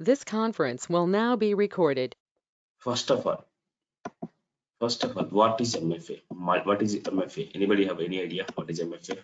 This conference will now be recorded. First of all, what is MFA? What is MFA? Anybody have any idea what is MFA?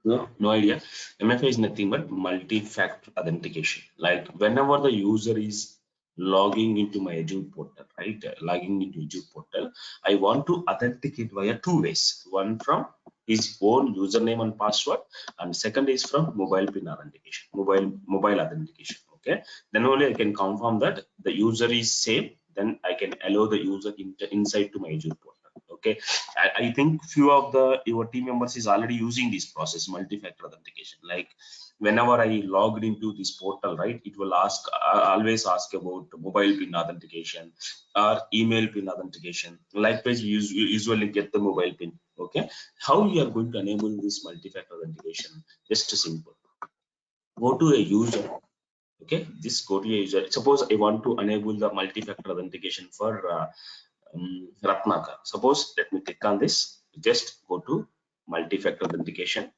No idea. MFA is nothing but multi-factor authentication. Like whenever the user is logging into my Azure portal, right? Logging into Azure portal, I want to authenticate via two ways. One from his own username and password, and second is from mobile PIN authentication, mobile authentication. Okay, then only I can confirm that the user is safe. Then I can allow the user inside to my Azure portal. Okay, I think few of your team members is already using this process, multi-factor authentication. Like whenever I logged into this portal, right, it will ask always ask about mobile PIN authentication or email PIN authentication. Likewise, you usually get the mobile PIN. Okay, how you are going to enable this multi-factor authentication? Just simple. Go to a user. Okay, just go to a user. Suppose I want to enable the multi-factor authentication for Ratnakar. Suppose let me click on this. Just go to multi-factor authentication.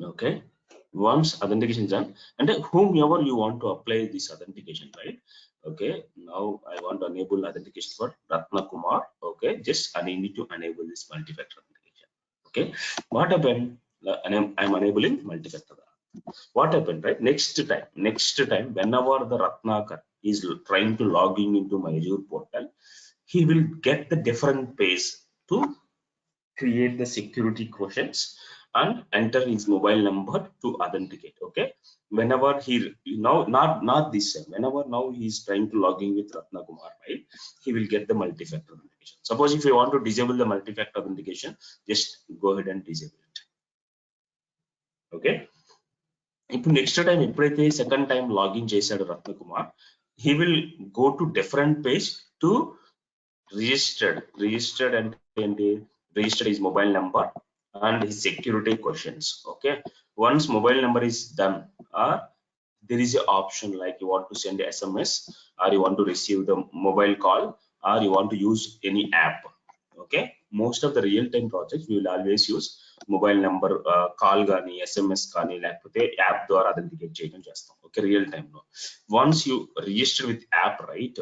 Okay, once authentication is done, and then whomever you want to apply this authentication, right? Okay, now I want to enable authentication for Ratna Kumar. Okay, just I need to enable this multi-factor authentication. Okay, what happened? I'm enabling multi-factor. What happened, right? Next time whenever the Ratnakar is trying to log in into my Azure portal, he will get the different page to create the security questions and enter his mobile number to authenticate. Okay, whenever he now not this time, whenever now he is trying to log in with Ratna Kumar, right, he will get the multi-factor authentication. Suppose if you want to disable the multi-factor authentication, just go ahead and disable it. Okay, ఇప్పుడు next time ఎప్పుడైతే second time login చేశాడు Ratnakumar, he will go to different page to registered అంటే ఏంటి, registered his mobile number and his security questions. Okay, once mobile number is done, there is an option like you want to send a SMS, or you want to receive the mobile call, or you want to use any app. Okay, most of the real-time projects we will always use mobile number call కానీ SMS కానీ లేకపోతే app ద్వారా authenticate చేయడం చేస్తాం. Okay, real time లో once you register with app, right,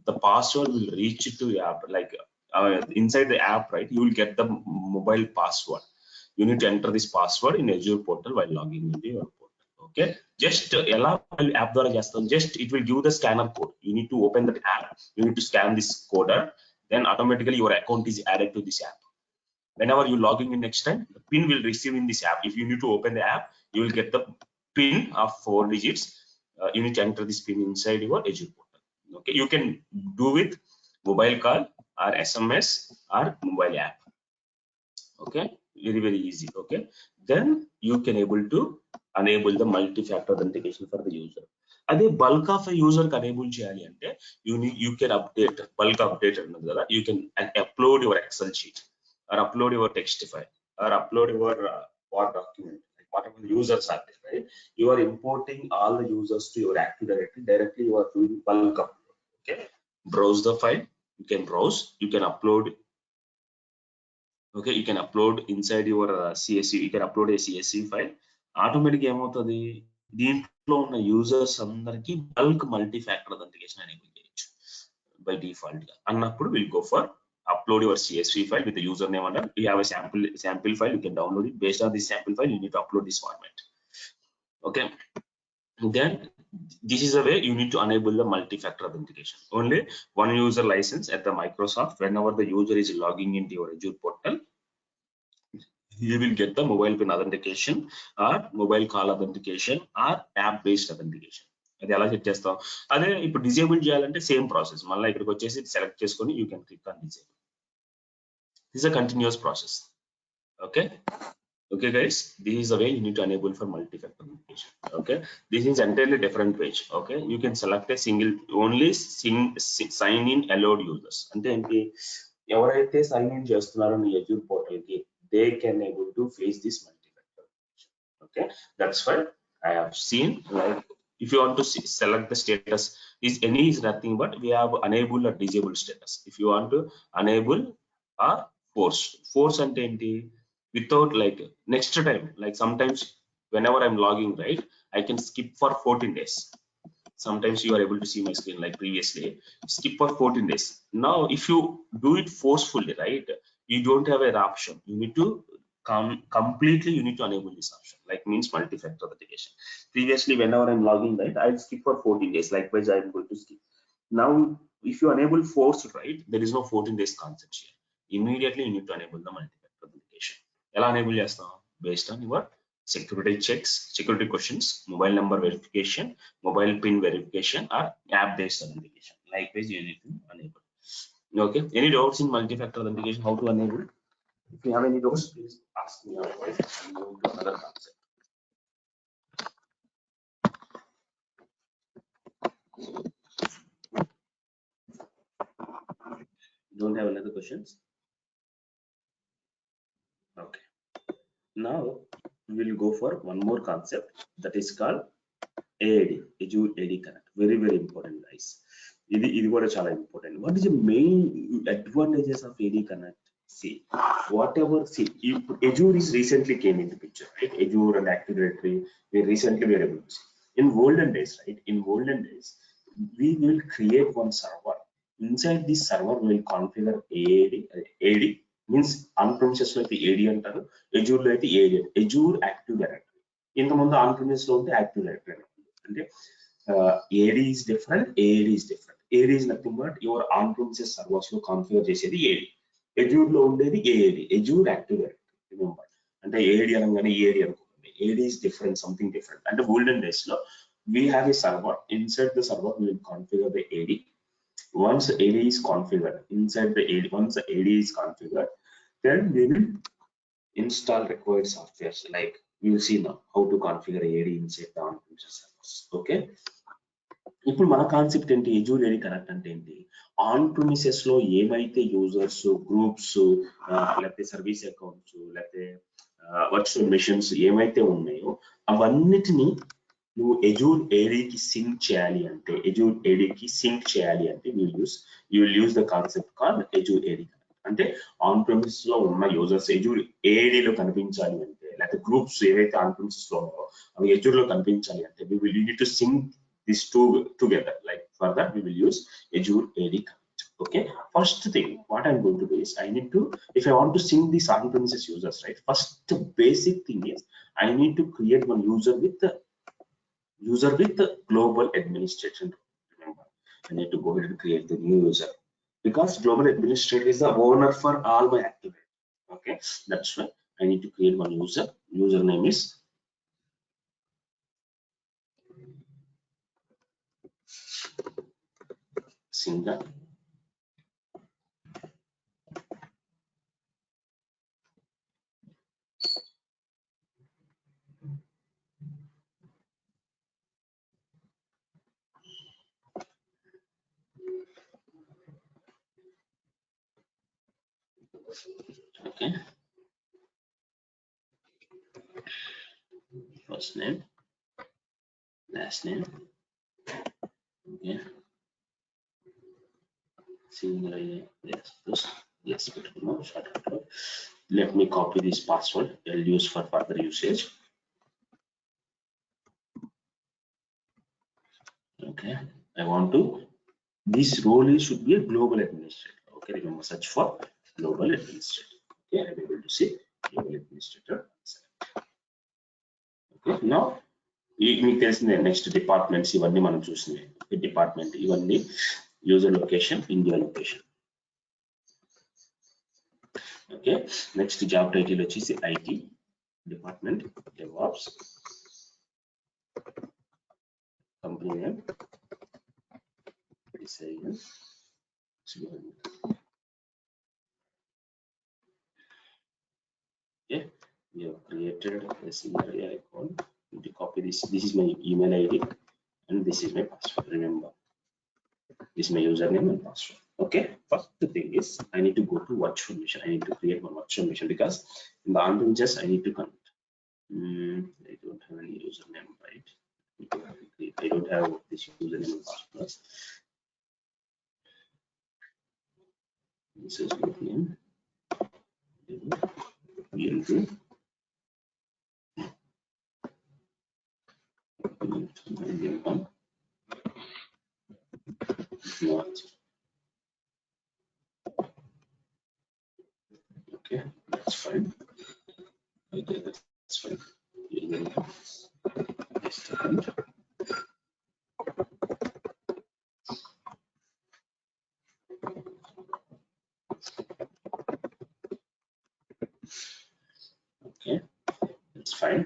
the password will reach to app, like inside the app, right, you will get the mobile password. You need to enter this password in Azure portal while logging into your portal. Okay, just ఎలా app ద్వారా చేస్తాం, just it will give the scanner code. You need to open that app, you need to scan this coder, then automatically your account is added to this app. Whenever you logging in next time, the pin will receive in this app. If you need to open the app, you will get the pin of 4 digits. You need to enter this pin inside your Azure portal. Okay, you can do with mobile call or SMS or mobile app. Okay, very easy. Okay, then you can able to enable the multi-factor authentication for the user. అదే bulk of user కి enable చేయాలి అంటే you can update bulk update అన్నది కదా, you can upload your Excel sheet or upload your text file or upload your Word document, like whatever the users are there, right? You are importing all the users to your Active Directory you are doing bulk upload. Okay, browse the file, you can browse, you can upload. Okay, you can upload inside your CSV, you can upload a CSV file. Automatic ఏమవుతుంది, దీంట్లో ఉన్న users అందరికి bulk multi factor authentication enable చేయొచ్చు by default గా అన్నప్పుడు will go for upload your CSV file with the username under. You have a sample file, you can download it. Based on this sample file, you need to upload this format. Okay, then this is a way you need to enable the multi-factor authentication. Only one user license at the Microsoft. Whenever the user is logging into your Azure portal, you will get the mobile PIN authentication or mobile call authentication or app based authentication. అది ఎలా set చేస్తాం, అదే ఇప్పుడు disable చేయాలంటే same process, మళ్ళీ ఇక్కడికి వచ్చేసి select చేసుకొని you can click on disable. This is a continuous process. Okay okay guys, this is the way you need to enable for multi-factor authentication. Okay, this is entirely different page. Okay, you can select a single only sign in allowed users. అంటే ఏంటి, ఎవరైతే sign in చేస్తున్నారో మీ Azure portal కి, they can able to face this multi-factor authentication. Okay, that's why I have seen, like if you want to select the status is any is nothing but we have enable or disable status. If you want to enable or force అంటే ఏంటి, without like next time, like sometimes whenever I'm logging, right, I can skip for 14 days. Sometimes you are able to see my screen like previously, skip for 14 days. Now if you do it forcefully, right, you don't have an option, you need to completely, you need to enable this option, like means multi-factor authentication. Previously whenever I'm logging, right, I'll skip for 14 days, likewise I'm going to skip. Now if you enable forced, right, there is no 14 days concept here. Immediately you need to enable the multi-factor authentication. ఎలా enable చేస్తాం? Based on your security checks, security questions, mobile number verification, mobile pin verification, or app based authentication. Likewise you need to enable. Okay, any doubts in multi-factor authentication, how to enable? If you have any doubts, please ask me. Otherwise I'll move to another concept. Don't have another questions? Okay, now we will go for one more concept, that is called AAD, Azure AD Connect. Very very important, guys. ఇది కూడా చాలా important. What is the main advantages of AD Connect? See, whatever, see, if Azure is recently came into picture, right? Azure and Active Directory, we recently were able to see. In olden days, right? In olden days, we will create one server. Inside this server, we will configure AAD. AD means on-premises లో అయితే AD అంటారు, Azure లో అయితే AD, Azure Active Directory. ఇంతకుముందు on-premise లో ఉంటే Active Directory. అంటే AD is different, AAD is different. AAD is nothing but your on-premises servers లో కాన్ఫిగర్ చేసేది AD. Azure లో ఉండేది AAD, Azure Active Directory. Remember, అంటే AAD అనగానే AAD అనుకోండి. AAD is different, something different. అంటే olden days లో we have a server. Inside the server we will configure the AD. Once AD is configured, inside the AD, once the AD is configured, then we will install required softwares. Like we will see now how to configure AD inside the on-premises servers. Okay, ఇప్పుడు మన concept ఏంటి? Azure AD connect అంటే ఏంటి? On premises లో ఏమైతే users, groups, లేకపోతే service accounts, లేకపోతే virtual machines ఏమైతే ఉన్నాయో అవన్నిటిని నువ్వు Azure AD కి సింక్ చేయాలి అంటే, Azure AD కి సింక్ చేయాలి అంటే you will use the concept called Azure AD. అంటే ఆన్ ప్రిమిసెస్ లో ఉన్న యూజర్స్ Azure AD లో కనిపించాలి అంటే, లేకపోతే గ్రూప్స్ ఏవైతే ఆన్ ప్రిమిసెస్ లో ఉన్నాయో అవి Azure లో కనిపించాలి అంటే we need to sync these two together. Like for that we will use Azure AD Connect. Okay, first thing what I'm going to do is, I need to, if I want to sync these on-premises users, right, first basic thing is I need to create one user with the global administration. Remember, I need to go ahead and create the new user, because global administrator is the owner for all my activity. Okay, that's why I need to create one user. Username is Singa. Okay, first name, last name. Okay, single, yes, let me copy this password. I'll use for further usage. Okay, I want to, this role should be a global administrator. Okay, remember, search for global administrator. Okay, I'm able to see global administrator. Okay, now మీకు తెలిసిందే, next departments ఇవన్నీ మనం చూసినవి. Department ఇవన్నీ user location, India location. Okay, next job title వచ్చేసి IT department, DevOps, company name okay, we have created a scenario icon. To copy this is my email ID and this is my password. Remember, this is my username and password. Okay, first thing is I need to go to virtual machine. I need to create one virtual machine, because in the on-premises I need to connect. I don't have any username, right? I don't have this username and password. This is my name. into not. Okay, that's fine. Okay, that's fine. Okay, that's fine.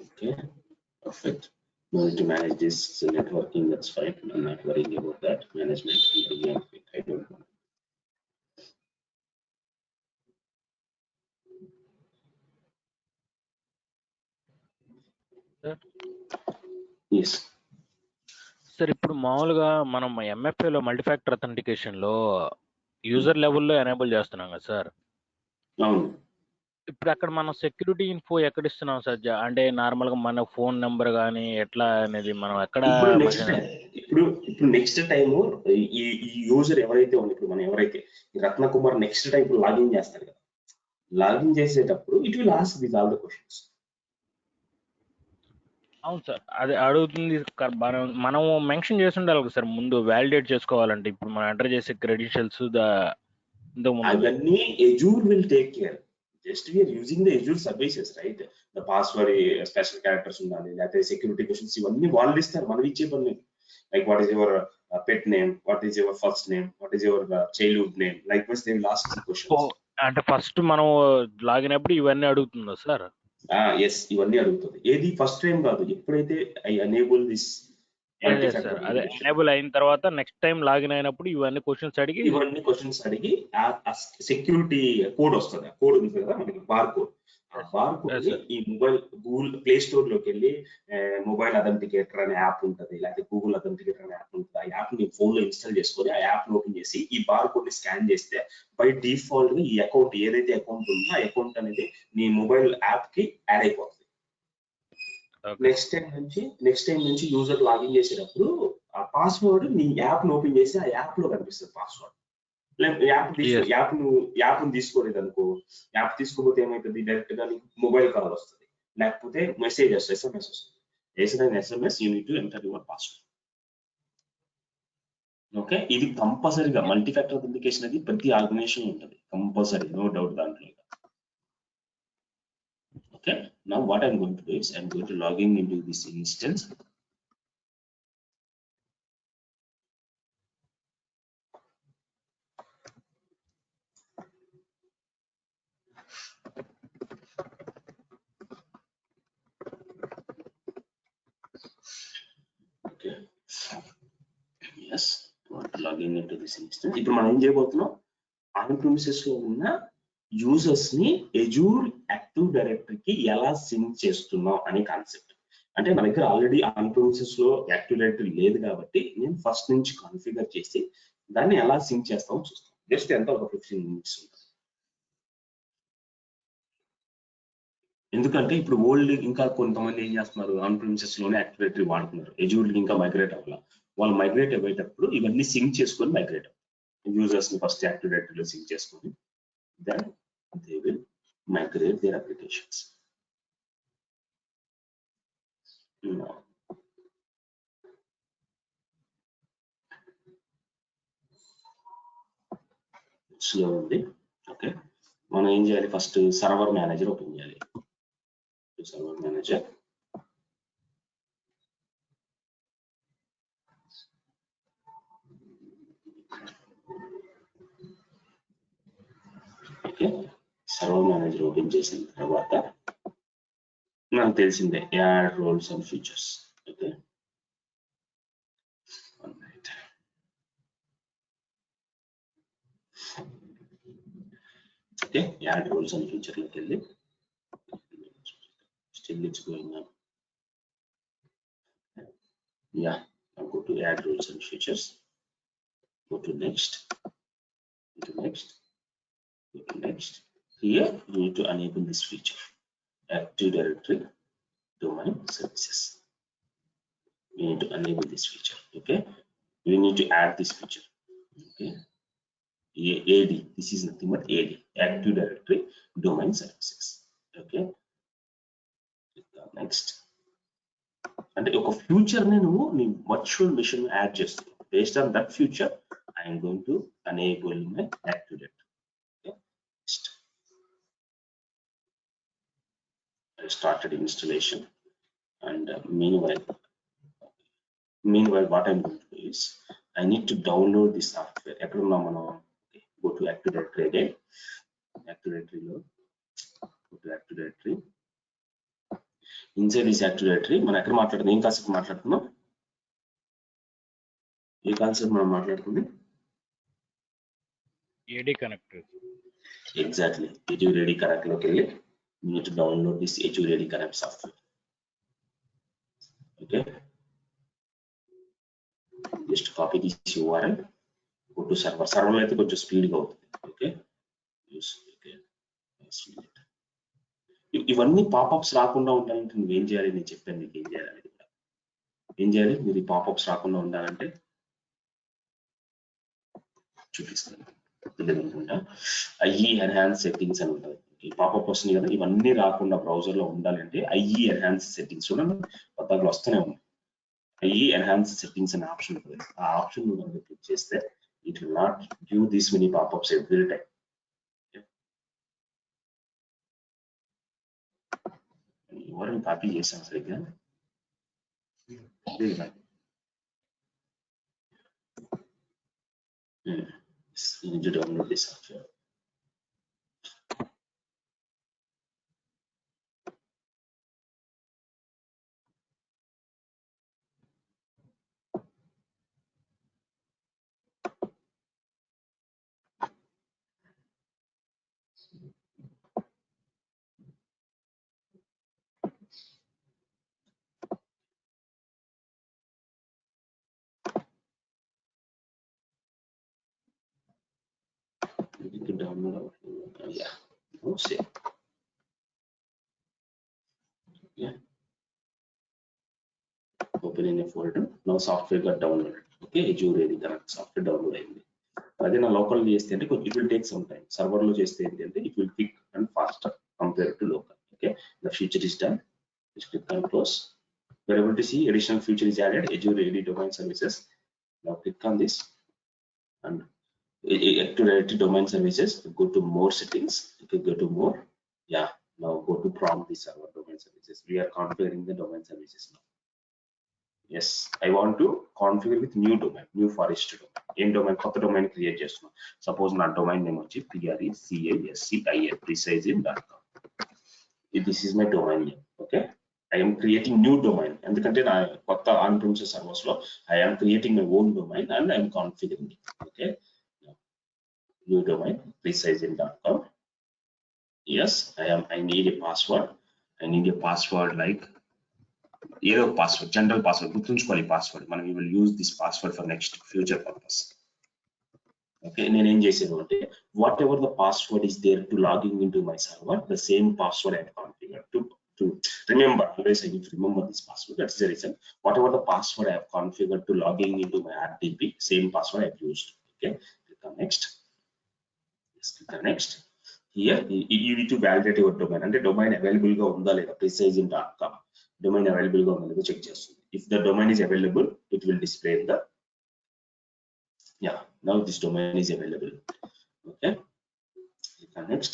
Okay, perfect. No need to manage this networking, that's fine. I'm not worrying about that management. I don't want. Yes. Sir ఇప్పుడు మామూలుగా మనం MFA లో మల్టీఫ్యాక్టర్ authentication లో user లెవెల్లో enable చేస్తున్నాం కదా sir. అవును. ఇప్పుడు అక్కడ మనం సెక్యూరిటీ ఇన్ఫో ఎక్కడ ఇస్తున్నాం సార్? అంటే నార్మల్ గా మన ఫోన్ నెంబర్ కానీ ఎట్లా అనేది మనం ఎక్కడ ఇప్పుడు నెక్స్ట్ టైం ఈ యూజర్ ఎవరైతే ఉంది, ఇప్పుడు మనం ఎవరైతే రత్నకుమార్ నెక్స్ట్ టైం ఇప్పుడు లాగిన్ చేస్తారు కదా, లాగిన్ చేసేటప్పుడు it will ask with all the questions. అవును సార్, అది అడుగుతుంది. మనం మెన్షన్ చేసి ఉండాలి కదా సార్ ముందు వ్యాలిడేట్ చేసుకోవాలంటే. ఇప్పుడు మనం ఎంటర్ చేసే క్రెడెన్షియల్స్ అవన్నీ Azure will take care. Just we are using the Azure services, right? The password, special characters ఉండాలి, లేకపోతే సెక్యూరిటీ క్వశ్చన్స్ ఇవన్నీ వాళ్ళు ఇస్తారు, మనం ఇచ్చే పని. Like what is your pet name, what is your first name, what is your childhood name, like this they will ask the questions. అంటే first మనం లాగిన్ అప్పుడు ఇవన్నీ అడుగుతుందా సార్? ఎస్, ఇవన్నీ అడుగుతుంది. ఏది ఫస్ట్ టైం కాదు, ఎప్పుడైతే ఐ ఎనేబుల్ దిస్ అదే ఎనేబుల్ అయిన తర్వాత నెక్స్ట్ టైం లాగిన్ అయినప్పుడు ఇవన్నీ క్వశ్చన్స్ అడిగి సెక్యూరిటీ కోడ్ వస్తుంది. ఆ కోడ్ ఉంది కదా మనకి, బార్ కోడ్. ఆ బార్ కోడ్ ఈ మొబైల్ గూగుల్ ప్లే స్టోర్ లోకి వెళ్ళి మొబైల్ అథెంటికేటర్ అనే యాప్ ఉంటుంది, లేకపోతే గూగుల్ అథెంటికేటర్ అనే యాప్ ఉంటుంది. ఆ యాప్ ని ఫోన్ లో ఇన్స్టాల్ చేసుకొని ఆ యాప్ ఓపెన్ చేసి ఈ బార్ కోడ్ ని స్కాన్ చేస్తే బై డిఫాల్ట్ గా ఈ అకౌంట్ ఏదైతే అకౌంట్ ఉందో ఆ అకౌంట్ అనేది నీ మొబైల్ యాప్ కి యాడ్ అయిపోతుంది. నెక్స్ట్ టైం నుంచి యూజర్ లాగిన్ చేసేటప్పుడు ఆ పాస్వర్డ్ నీ యాప్ ని ఓపెన్ చేసి ఆ యాప్ లో కనిపిస్తుంది పాస్వర్డ్. యాప్ తీసుకోలేదు అనుకో, యాప్ తీసుకోకపోతే ఏమైతుంది, డైరెక్ట్ గా నీకు మొబైల్ కాల్ వస్తుంది, లేకపోతే మెసేజ్ వస్తుంది, SMS వస్తుంది. SMS you need to enter your password. Okay, ఇది కంపల్సరీగా మల్టీ ఫ్యాక్టర్ అథెంటికేషన్ అనేది ప్రతి ఆర్గనైజేషన్ ఉంటుంది, కంపల్సరీ, నో డౌట్ దాంట్లో. Okay, now what I'm going to do is I'm going to log in into this instance. Okay, yes, I want to log in into this instance. ఇప్పుడు మనం ఏం చేయబోతున్నాం, on premises లో ఉన్న users ని Azure active డైరెక్టరీకి ఎలా sync చేస్తున్నాం అనే కాన్సెప్ట్. అంటే మన దగ్గర ఆల్రెడీ ఆన్ ప్రిమిసెస్ లో యాక్టివ్ డైరెక్టరీ లేదు కాబట్టి నేను ఫస్ట్ నుంచి కాన్ఫిగర్ చేసి దాన్ని ఎలా సింక్ చేస్తామో చూస్తాం. జస్ట్ ఎంత ఒక 15 minutes ఉంటుంది. ఎందుకంటే ఇప్పుడు ఓల్డ్ ఇంకా కొంతమంది ఏం చేస్తున్నారు, ఆన్ ప్రిమిసెస్ లోనే యాక్టివ్ డైరెక్టరీ వాడుతున్నారు, Azure ఇంకా మైగ్రేట్ అవ్వాలి. వాళ్ళు మైగ్రేట్ అయ్యేటప్పుడు ఇవన్నీ సింక్ చేసుకొని మైగ్రేట్ అవ్వాలి. యూజర్స్ ని ఫస్ట్ యాక్టివ్ డైరెక్టరీలో సింక్ చేసుకొని then they will migrate their applications. Now, slow ఉంది. ఓకే, మనం ఏం చేయాలి, ఫస్ట్ సర్వర్ మేనేజర్ ఓపెన్ చేయాలి. Server manager, okay, server manager open చేసిన తర్వాత నాకు తెలిసిందే add roles and features. Okay, okay, add roles and feature లోకి వెళ్ళి still it's going on. Yeah, go to add roles and features, go to next, go to next, go to next. Here you need to enable this feature, Active Directory Domain Services. You need to enable this feature. Okay, you need to add this feature. Okay, AD. This is nothing but AD, Active Directory Domain Services. Okay, next. అంటే ఒక future ని నువ్వు నీ virtual machine add చేస్తున్నావు. Based on that future I'm going to enable my active directory. Next I started installation, and meanwhile what I'm going to do is I need to download this software. ఎక్కడున్నా మనం go to Active Directory again. Active Directory లో go to Active Directory. Inside this Active Directory మనం ఎక్కడ మాట్లాడుతున్నాం, ఏం concept మాట్లాడుతున్నాం, ఏ concept మనం మాట్లాడుతుంది? AD connect. Exactly. Azure AD Connect లోకి వెళ్ళి you need to download this Azure AD Connect software. Okay. Just copy this URL. Go to server. Server లో అయితే కొంచెం స్పీడ్గా అవుతుంది. ఓకే, ఇవన్నీ పాపప్స్ రాకుండా ఉండాలంటే నువ్వేం చేయాలి, నేను చెప్పాను మీకు ఏం చేయాలి. కూడా ఏం చేయాలి, మీరు ఈ పాపప్స్ రాకుండా ఉండాలంటే చూపిస్తాను. అనుకుంటా ఐఈ ఎన్హాన్స్ సెట్టింగ్స్ అని ఉంటుంది. ఈ పాపప్ వస్తుంది కదా, ఇవన్నీ రాకుండా బ్రౌజర్ లో ఉండాలంటే ఐఈ ఎన్హాన్స్ సెట్టింగ్స్ చూడండి కొత్తగా వస్తూనే ఉన్నాయి. ఐఈ ఎన్హాన్స్ సెట్టింగ్స్ అనే ఆప్షన్ ఉంటుంది. ఆ ఆప్షన్ కనుక క్లిక్ చేస్తే it will not give this many pop-ups every time. ఎవరైనా కాపీ చేశాను సరిగ్గా, you need to download this software. You can download. Yeah. Oh, save. Yeah. Open in a folder. Now software got downloaded. Okay, Azure AD Connect software download అయింది. అదే నా local చేస్తే అంటే it will take some time. Server లో చేస్తే ఏంటంటే it will quick and faster compared to local. Okay, the feature is done. Just click on close. We're able to see additional feature is added, Azure AD Domain Services. Now click on this and Active Directory Domain Services. Go to more settings. Okay, go to more. Yeah. Now go to prompt the server domain services. We are configuring the domain services now. Yes, I want to configure with new domain, new forest domain. In domain, కొత్త domain create చేస్తున్నాం. Suppose నా domain name వచ్చి PRECASCIN precision.com. This is my domain name. Okay, I am creating new domain. ఎందుకంటే నా కొత్త on-premises servers లో I am creating my own domain and I am configuring it. Okay, new domain precision.com. Yes, I need a password. I need a password like ఏదో password, general password గుర్తుంచుకోవాలి. Password మనం we will use this password for next future purpose. Okay, నేను ఏం చేసాను అంటే what ever the password is there to logging into my server, the same password I have configured to remember. Always I need to remember this password. That's the reason. Whatever the password I have configured to logging into my RDP, same password I have used. Okay, click on next. Yes, click on next. Here you need to validate your domain. అంటే domain available గా ఉందా లేదా, precision.com domain available గా ఉందా లేదా check చేస్తుంది. If the domain is available, it will display the now this domain is available. Okay, click on next.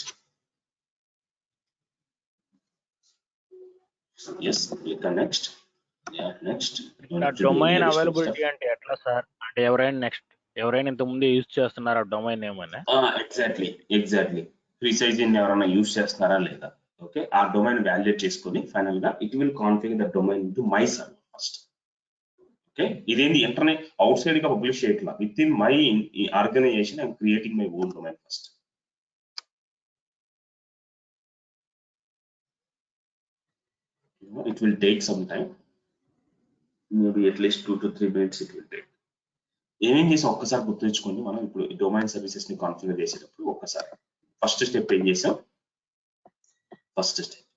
Yes, click on next. Yeah, next. Domain availability అంటే ఎట్లా sir? అంటే ఎవరైనా ఇంత ముందు యూజ్ చేస్తున్నారా డొమైన్ నేమ్ అని? Exactly precisely ఎవరైనా use చేస్తున్నారా లేదా. ఓకే, ఆ డొమైన్ వాలిడేట్ చేసుకొని ఫైనల్ గా it will configure the domain to my server first. Okay, ఇదేంటి ఇంటర్నెట్ అవుట్ సైడ్ గా పబ్లిష్ చేయట్లా, within my organization I'm creating my own domain first. It will take some time, maybe at least 2 to 3 minutes it will take. ఏమేం చేసాం ఒక్కసారి గుర్తుంచుకోండి. మనం ఇప్పుడు domain services ని కాన్ఫిగర్ చేసేటప్పుడు ఒక్కసారి ఫస్ట్ స్టెప్ ఏం చేసాం, ఫస్ట్ స్టెప్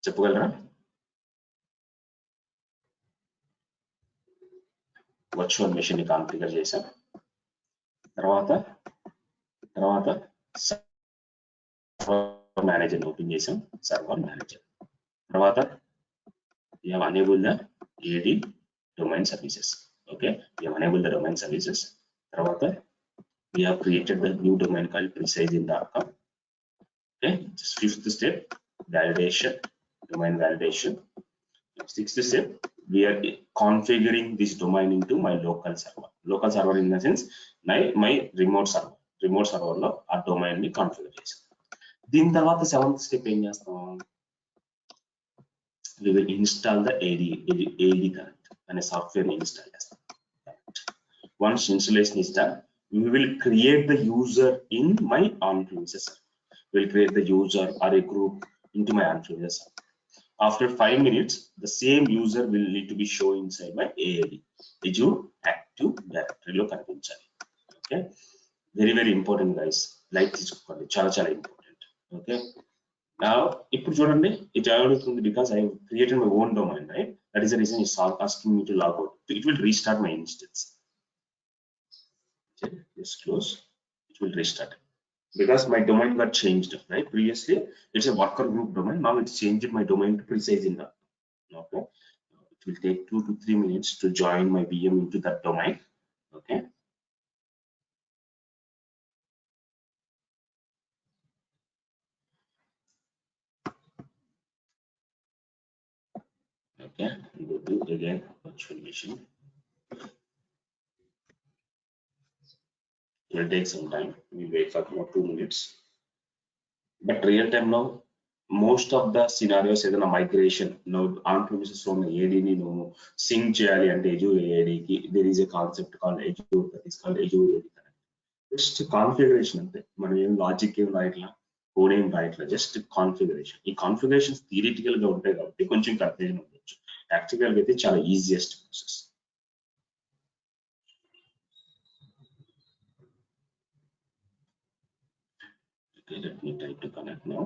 చెప్పగలరా? వర్చువల్ మెషిన్ ని కాన్ఫిగర్ చేసాం. తర్వాత సర్వర్ మేనేజర్ ఓపెన్ చేసాం. సర్వర్ మేనేజర్ తర్వాత we have enabled the AD domain services. Okay, we have enabled the domain services. తర్వాత we have created the new domain called precision.com. Okay, just fifth step, validation, domain validation. Sixth step, we are configuring this domain into my local server. Local server in the sense my remote server. Remote server లో ఆ domain ని configure చేసాం. దీని తర్వాత seventh step ఏం చేస్తాం? We will install the AD current and a software install. Once installation is done, we will create the user in my on-premises. We will create the user or a group into my on-premises. After 5 minutes, the same user will need to be shown inside my AAD, Azure Active Directory లో కనిపించాలి. Okay, very important guys. Like తీసుకోండి, చాలా important. Okay. Now, ఇప్పుడు చూడండి, it అవుతుంది because I have created my own domain, right? That is the reason it's asking me to log out. It will restart my instance. Okay, just close. It will restart because my domain got changed, right? Previously, it's a worker group domain. Now it's changed my domain to Precision. Okay, it will take 2 to 3 minutes to join my VM into that domain. Okay. Okay, go to again virtual machine. It will take some time. We wait for about 2 minutes. But real time now, most of the scenarios ఏదైనా migration no on premises లో ఉన్న ఏడీని నువ్వు sync చేయాలి అంటే Azure AD కి there is a concept called Azure, that is called Azure AD Connect. Just configuration అంతే, మనం ఏం లాజిక్ ఏం రాయట్లా, కోడ్ ఏం రాయట్లా, జస్ట్ కాన్ఫిగరేషన్. ఈ కాన్ఫిగరేషన్స్ థియరిటికల్ గా ఉంటాయి కాబట్టి కొంచెం కన్ఫ్యూజన్ ఉండొచ్చు. ప్రాక్టికల్ గా అయితే చాలా easiest process. Okay, let me try to connect now.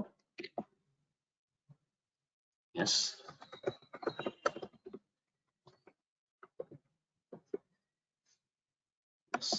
Yes. Yes.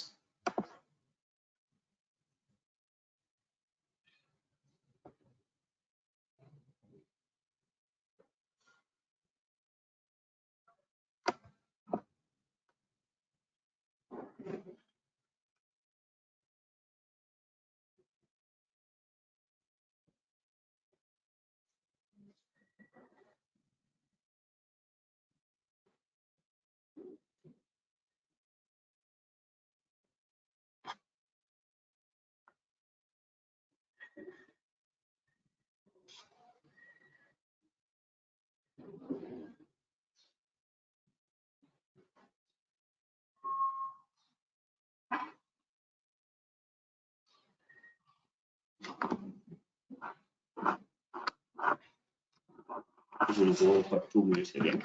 It will go for 2 minutes again.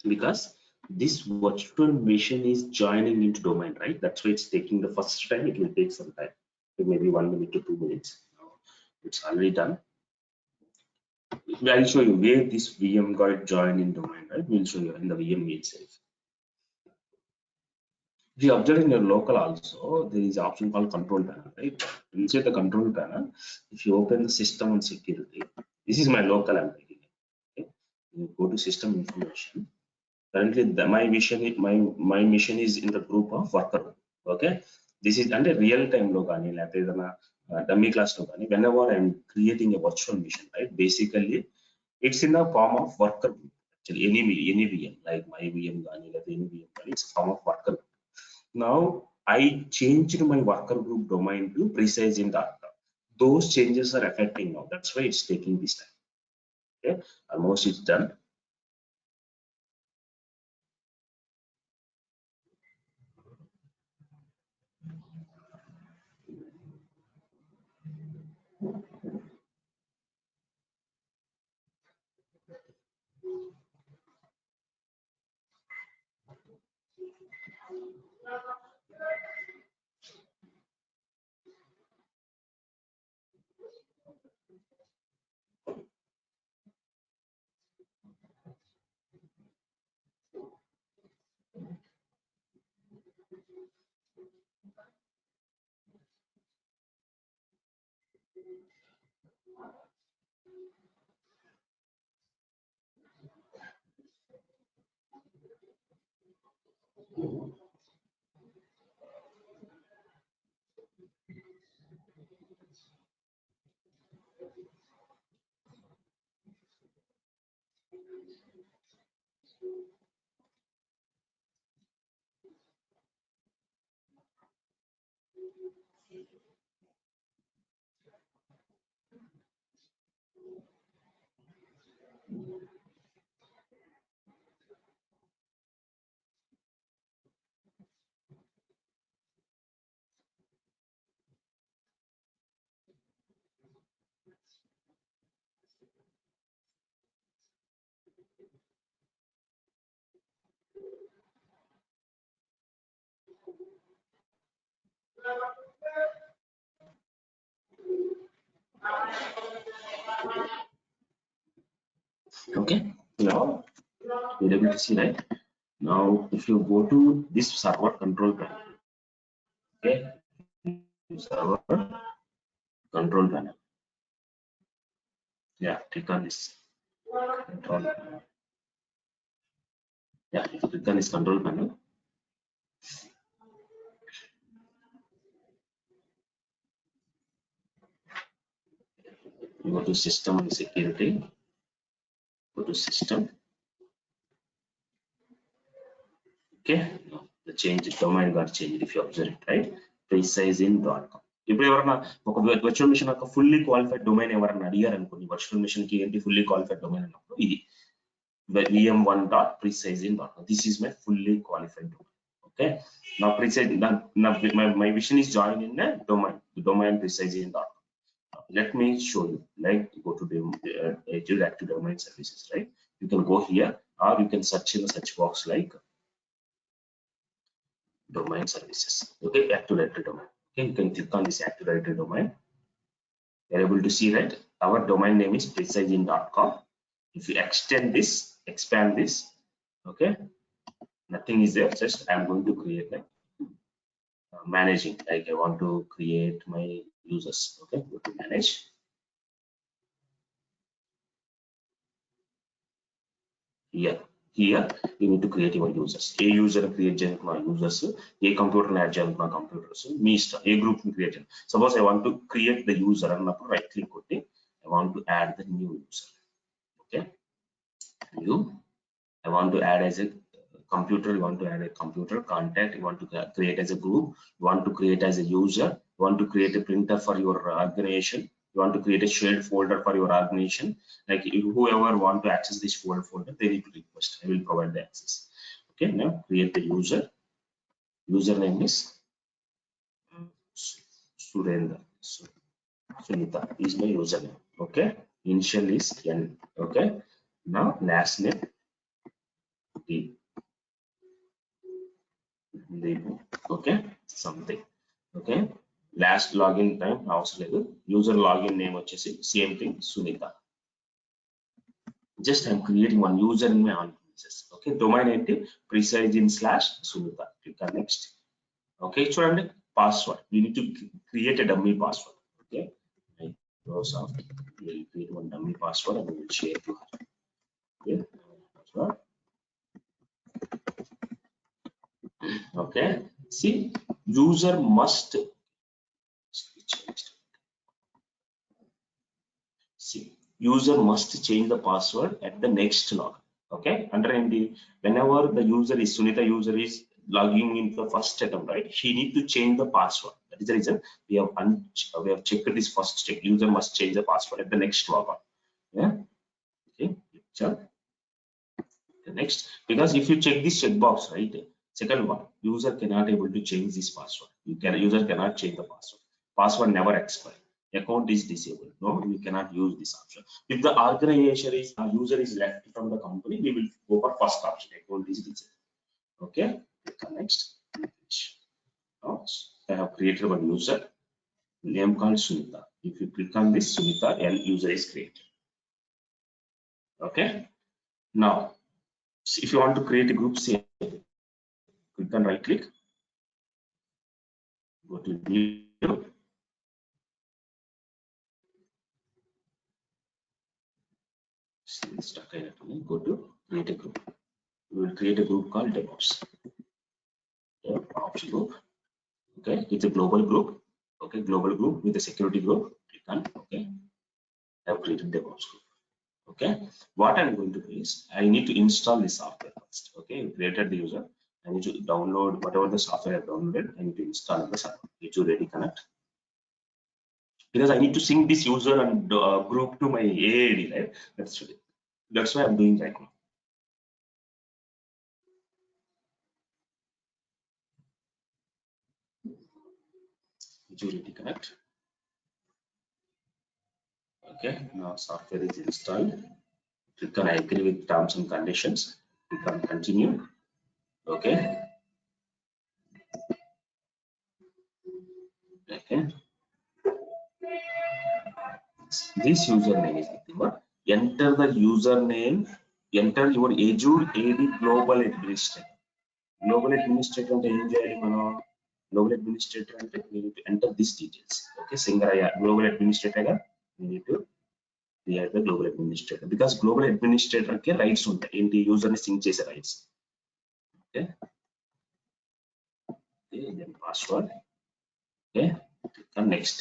because this virtual machine is joining into domain, right? That's why it's taking the first time. It will take some time, maybe 1 minute to 2 minutes. It's already done. I'll show you where this VM got joined in domain, right? We'll show you in the VM itself. If you observe in your local also, there is an option called control panel, right? Inside the control panel, if you open the system and security, this is my local I'm taking it. Okay? You go to system information. Currently, my mission is in the group of worker. Okay, this is under real time lo gaani lepeda dummy class lo gaani. Whenever I'm creating a virtual mission, right? Basically, it's in the form of worker group. Actually, any VM like my VM gaani like any VM gaani, it's a form of worker group. Now I changed my worker group domain to precise in data. Those changes are affecting now. That's why it's taking this time. Okay, almost it's done. Okay, now you're able to see, right? Now, if you go to this server control panel, okay, server control panel. Yeah, click on this control. Yeah, if you click on this control panel, you go to system and security, go to system. Okay, now the change domain got changed if you observe it, right? Precise.in.com. ఇప్పుడు ఎవరన్నా ఒక virtual machine ఒక fully qualified domain ఎవరన్నా అడిగారు అనుకోండి, virtual machine కి ఏంటి fully qualified domain అన్నప్పుడు ఇది vm1.precise.in.com. This is my fully qualified domain. Okay, now precise my vision is joined in the domain precise.in.com. Let me show you, like go to the Azure Active Domain Services, right? You can go here or you can search in the search box like domain services. Okay, Active Directory domain. Okay, you can click on this Active Directory domain. You're able to see that our domain name is precise.in.com. If you expand this, okay, nothing is there, just I'm going to create like managing, like I want to create my users. Okay, go to manage. Here you need to create your users. A user create users, a computer add computers, me a group create. Suppose I want to create the user and right click, I want to add the new user. Okay, I want to add as a computer, you want to add a computer contact, you want to create as a group, you want to create as a user, you want to create a printer for your organization, you want to create a shared folder for your organization. Like whoever want to access this folder, they need to request. I will provide the access. Okay, now create the user. Username is Surendra. Sunita is my username. Okay, initial is N. Okay, now last name okay, something. Okay, last login time అవసరం లేదు. User login name వచ్చేసి same thing Sunita. Just I'm creating one user in my on premises. Okay, domain ఏంటి presign/Sunita. Click on next. Okay, చూడండి password. We need to create a dummy password. Okay, Microsoft will create one dummy password and we will share to her. Okay, password. Okay, see, user must change the password at the next log. Okay, under MD, whenever the user is Sunita user is logging into the first attempt, right, she need to change the password. That is the reason we have checked this first check. User must change the password at the next logon. Yeah, okay, check the next, because if you check this checkbox, right, second one, user cannot able to change this password. User cannot change the password. Password never expire. Account is disabled. No, we cannot use this option. If the organization is user is left from the company, we will go for first option. Account is disabled. Okay, click on next. Now I have created one user name called Sunita. If you click on this, Sunita and user is created. Okay, now if you want to create a group, say click on right click, go to new, stuck go to create a group. We will create a group called DevOps. DevOps group. Okay, it's a global group. Okay, global group with a security group. Click on okay. I have created DevOps group. Okay, what I'm going to do is I need to install this software first. Okay, I created the user. I need to download whatever the software I've downloaded. I need to install the server. Need to ready connect, because I need to sync this user and group to my AAD, right? That's why I'm doing right now. Ready connect. Okay, now software is installed. Click on I agree with terms and conditions. Click on continue. Okay. Okay. This username is nothing but enter the username, enter your Azure AD global administrator. Global administrator and global administrator and we need to enter these details. Okay, Singaraya global administrator, we need to create the global administrator, because global administrator ke rights untai enti user ni sync chese rights. Okay, then password. Okay, and next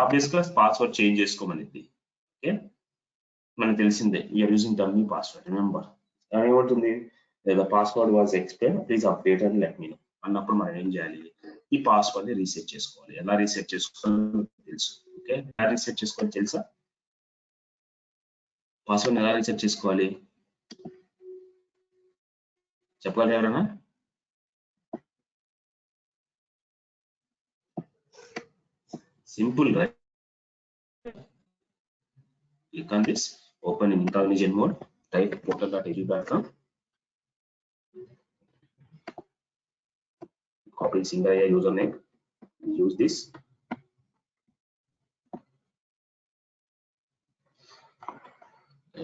obviously password change chesukomanidi. Okay, మనకు తెలిసిందే we are using dummy password. Remember, ఏమవుతుంది, the password was expired, please update and let me know అన్నప్పుడు మనం ఏం చేయాలి, ఈ password ని reset చేసుకోవాలి. ఎలా రీసెట్ చేసుకోవాలో తెలుసు. ఓకే, ఎలా రీసెట్ చేసుకోవాలి తెలుసా? పాస్వర్డ్ ఎలా రీసెట్ చేసుకోవాలి చెప్పాలి ఎవరైనా? Simple, right? Click on this, open in incognito mode, type portal.edu.com, copy Singaraya username, use this.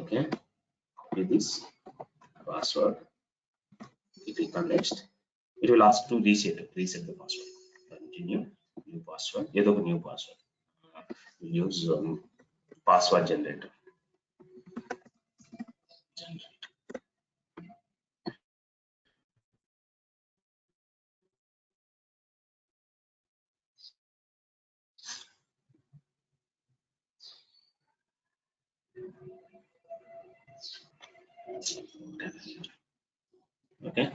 Okay, copy this password. Click on next. It will ask to reset the password. Continue, new password. Either new password. We'll use password generator. Okay,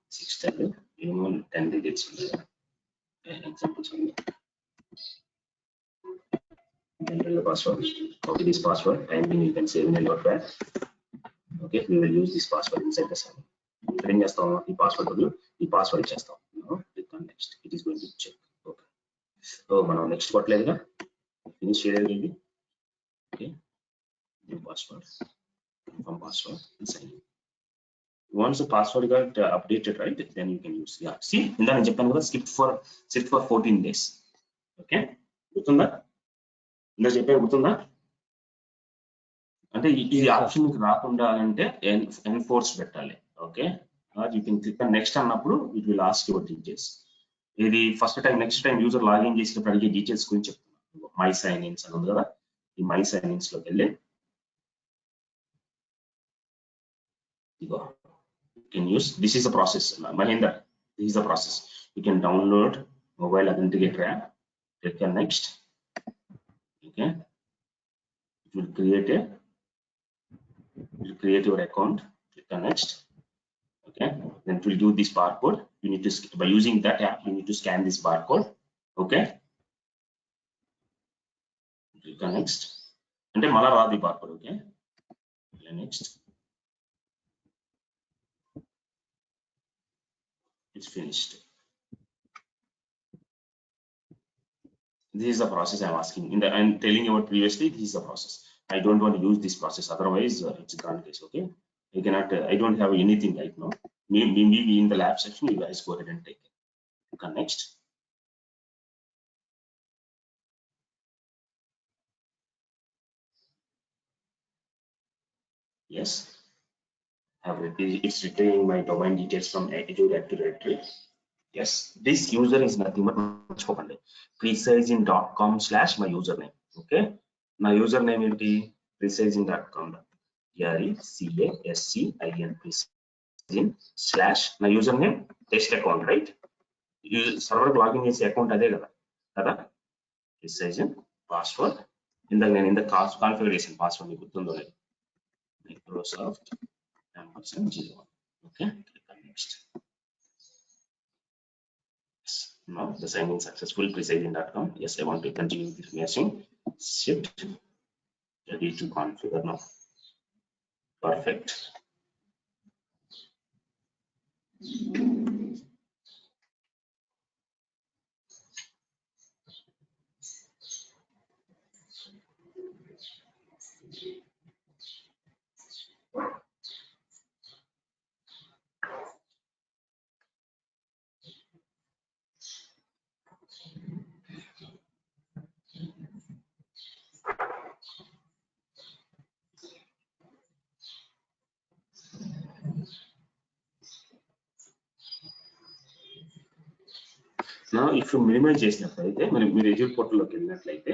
6 minimum 10 digits. Examples. Enter the password. Copy this password and you can save in a notepad. Okay, we will use this password inside the server. Bring us the password to you. The password just click on next. It is going to check. Okay. So next what later? Finish already. Okay. New password. Confirm password and sign in. once the password got updated, right, then you can use. Yeah, see, in that Japan was sit for 14 days. Okay, గుర్తుందా? ఇందా చెప్పే గుర్తుందా? అంటే ఈ option మీకు రాకుండా అంటే enforce పెట్టాలి. Okay, you can click next అన్నప్పుడు it will ask your details. ఇది first time next time user login చేసినప్పుడు అడిగే డీటెయిల్స్ గురించి చెప్తున్నాను. మై సైన్ ఇన్స్ అని ఉంది కదా, ఈ మై సైన్ ఇన్స్ లోకి వెళ్ళి ఇగో you can use, this is the process, Mahendra, this is the process. You can download mobile authenticator app, click on next. Okay, it will create your account, click on next. Okay, then it will do this barcode. You need to, by using that app, you need to scan this barcode. Okay, click on next, ante mala raadi barcode. Okay, next, it's finished. This is the process I'm asking. I'm telling you about previously, this is the process. I don't want to use this process, otherwise it's gone case. Okay, I cannot, I don't have anything right now. Maybe in the lab section, you guys go ahead and take it. Click on next. Yes, it's retrieving my domain details from Azure Active Directory. Yes, this user is nothing but precizing.com/my username. Okay, my username will be precizing.com. PRECASCIN / my username test account, right? Server login is account ade kada precizing password. In the configuration password ni gutundo Microsoft &0. Okay, click on next. Now the sign in successful, precizing.com. Yes, I want to continue this messaging. Shift, ready to configure now. Perfect. Now, if you minimize చేసినట్లయితే మీరు Azure portal లోకి వెళ్ళినట్లయితే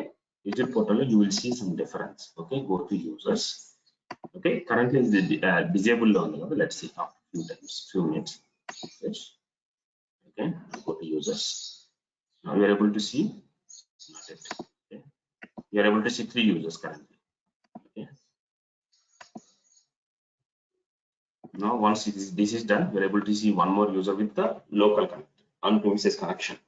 Azure portal లో you will see some difference. Okay, go to users. Okay, currently disabled లో ఉంది కదా. Let's see after few minutes. Yes. Okay, go to users. Now you are able to see, not yet. Okay, you are able to see 3 users currently. Okay, now once this is done, you are able to see one more user with the local connect, on-premises connection.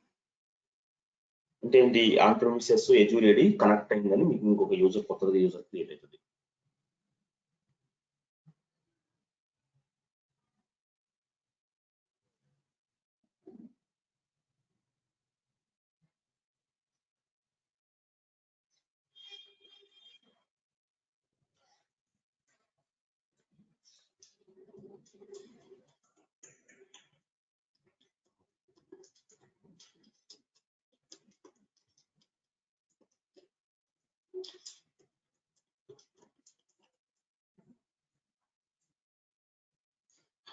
అంటే ఏంటి, on premises Azure AD connect అయిందని మీకు ఇంకొక user, కొత్తగా user create అవుతుంది.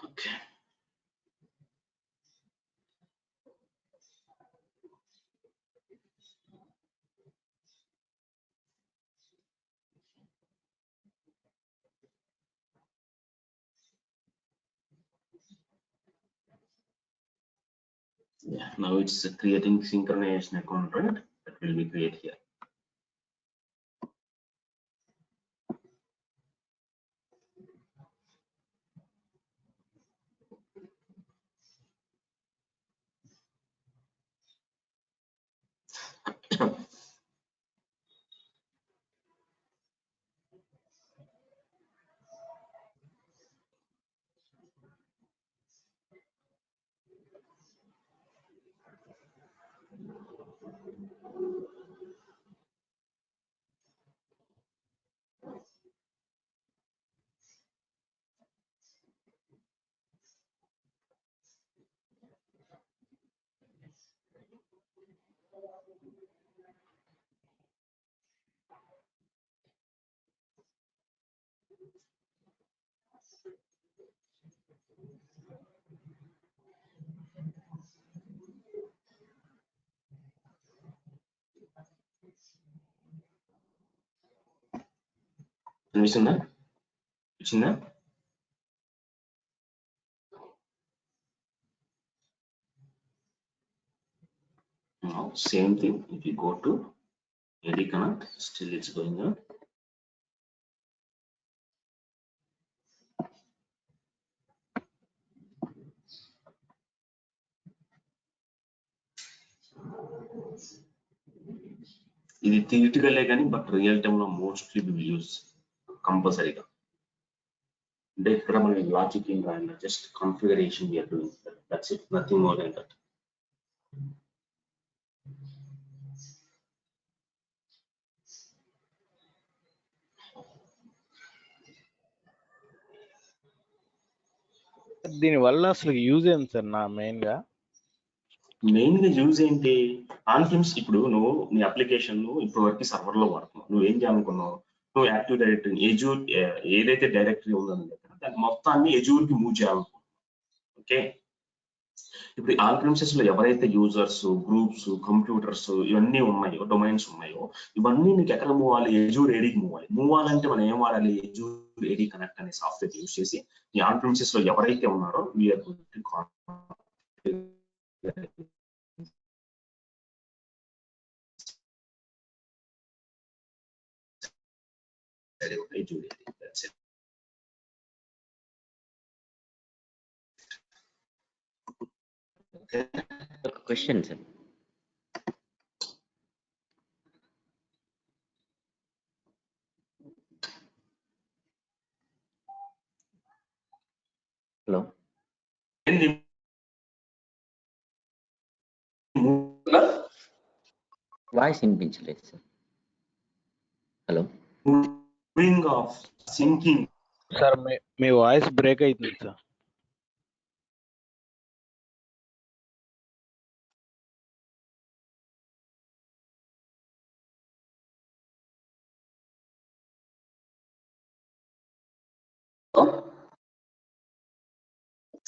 Okay. Yeah, now it's creating synchronization account, right? That will be created here. అనిపిస్తుందా? వచ్చిందా? Now same thing, if you go to AD Connect, still it's going on. ఇది థియరిటికలే కానీ బట్ రియల్ టైమ్ లో mostly we will use కంపల్సరీగా. అంటే ఇక్కడ మన లాజిక్ ఏం రాయాలి, just configuration we are doing, that's it, nothing more than that. దీని వల్ల అసలు యూజ్ ఏంటి సార్? నా మెయిన్ గా యూజ్ ఏంటి? ఆన్ ప్రిమ్స్ ఇప్పుడు నువ్వు నీ అప్లికేషన్ ఇప్పుడు వరకు సర్వర్ లో వాడుతున్నావు, నువ్వు ఏం చేయాలనుకున్నావు, నువ్వు యాక్టివ్ డైరెక్టరీ ఎజూర్ ఏదైతే డైరెక్టరీ ఉందని దాని మొత్తాన్ని ఎజూర్ కి మూవ్ చేయాలనుకున్నావు. ఓకే, ఇప్పుడు ఆన్ ప్రిమిసెస్ లో ఎవరైతే యూజర్స్, గ్రూప్స్, కంప్యూటర్స్ ఇవన్నీ ఉన్నాయో, డొమైన్స్ ఉన్నాయో, ఇవన్నీ నీకు ఎక్కడ మూవ్ అవ్వాలి, ఎజూర్ ఏడీకి మూవ్ అవ్వాలి. మూవ్ అవ్వాలంటే మనం ఏం వాడాలి, ఎజూర్ ఏడీ కనెక్ట్ అనే సాఫ్ట్వేర్ యూజ్ చేసి ఈ ఆన్ ప్రిమిసెస్ లో ఎవరైతే ఉన్నారో we are Azure AD. That's it. ఒక క్వశ్చన్ సార్. హలో, వాయిస్ వినిపించలేదు sir. Hello, moving of syncing. Sir మీ వాయిస్ బ్రేక్ అవుతుంది సార్.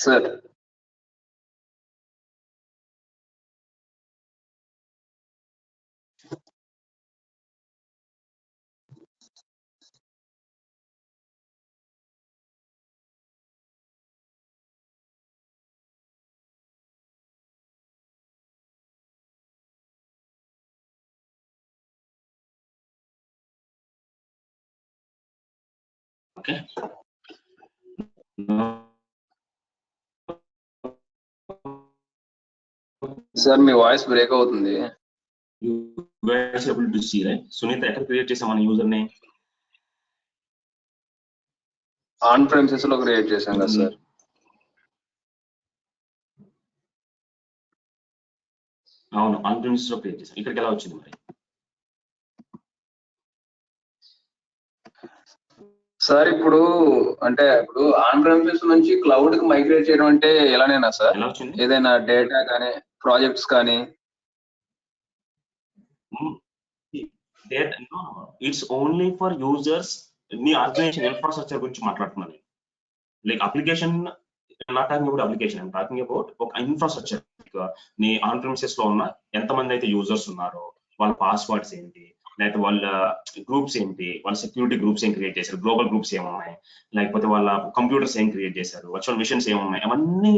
సార్ ఓకే, సార్ మీ వాయిస్ బ్రేక్ అవుతుంది. you guys able to see, right? Sunita ఎక్కడ క్రియేట్ చేసాం మన యూజర్ నేమ్? ఆన్ ప్రెమిసెస్ లో క్రియేట్ చేశాం కదా సార్. అవును, ఆన్ ప్రిమిసెస్ లో క్రియేట్ చేసాం. ఇక్కడికి ఎలా వచ్చింది మరి? సార్ ఇప్పుడు ఆన్ ప్రెమిసెస్ నుంచి క్లౌడ్ కి మైగ్రేట్ చేయడం అంటే ఎలానేనా సార్? ఎలా వచ్చింది? ఏదైనా డేటా కానీ ప్రాజెక్ట్స్ కానీ? It's only for users. నీ ఆర్గనైజేషన్ ఇన్ఫ్రాస్ట్రక్చర్ గురించి మాట్లాడుతున్నాను. Like application not talking about application, I'm talking about ఒక ఇన్ఫ్రాస్ట్రక్చర్. నీ ఆన్ ప్రిమిసెస్ లో ఉన్న ఎంతమంది అయితే యూజర్స్ ఉన్నారో, వాళ్ళ పాస్వర్డ్స్ ఏంటి, లేకపోతే వాళ్ళ గ్రూప్స్ ఏంటి, వాళ్ళ సెక్యూరిటీ గ్రూప్స్ ఏం క్రియేట్ చేశారు, గ్లోబల్ గ్రూప్స్ ఏమున్నాయి, లేకపోతే వాళ్ళ కంప్యూటర్స్ ఏం క్రియేట్ చేశారు, వర్చువల్ మిషన్స్ ఏమున్నాయి, అవన్నీ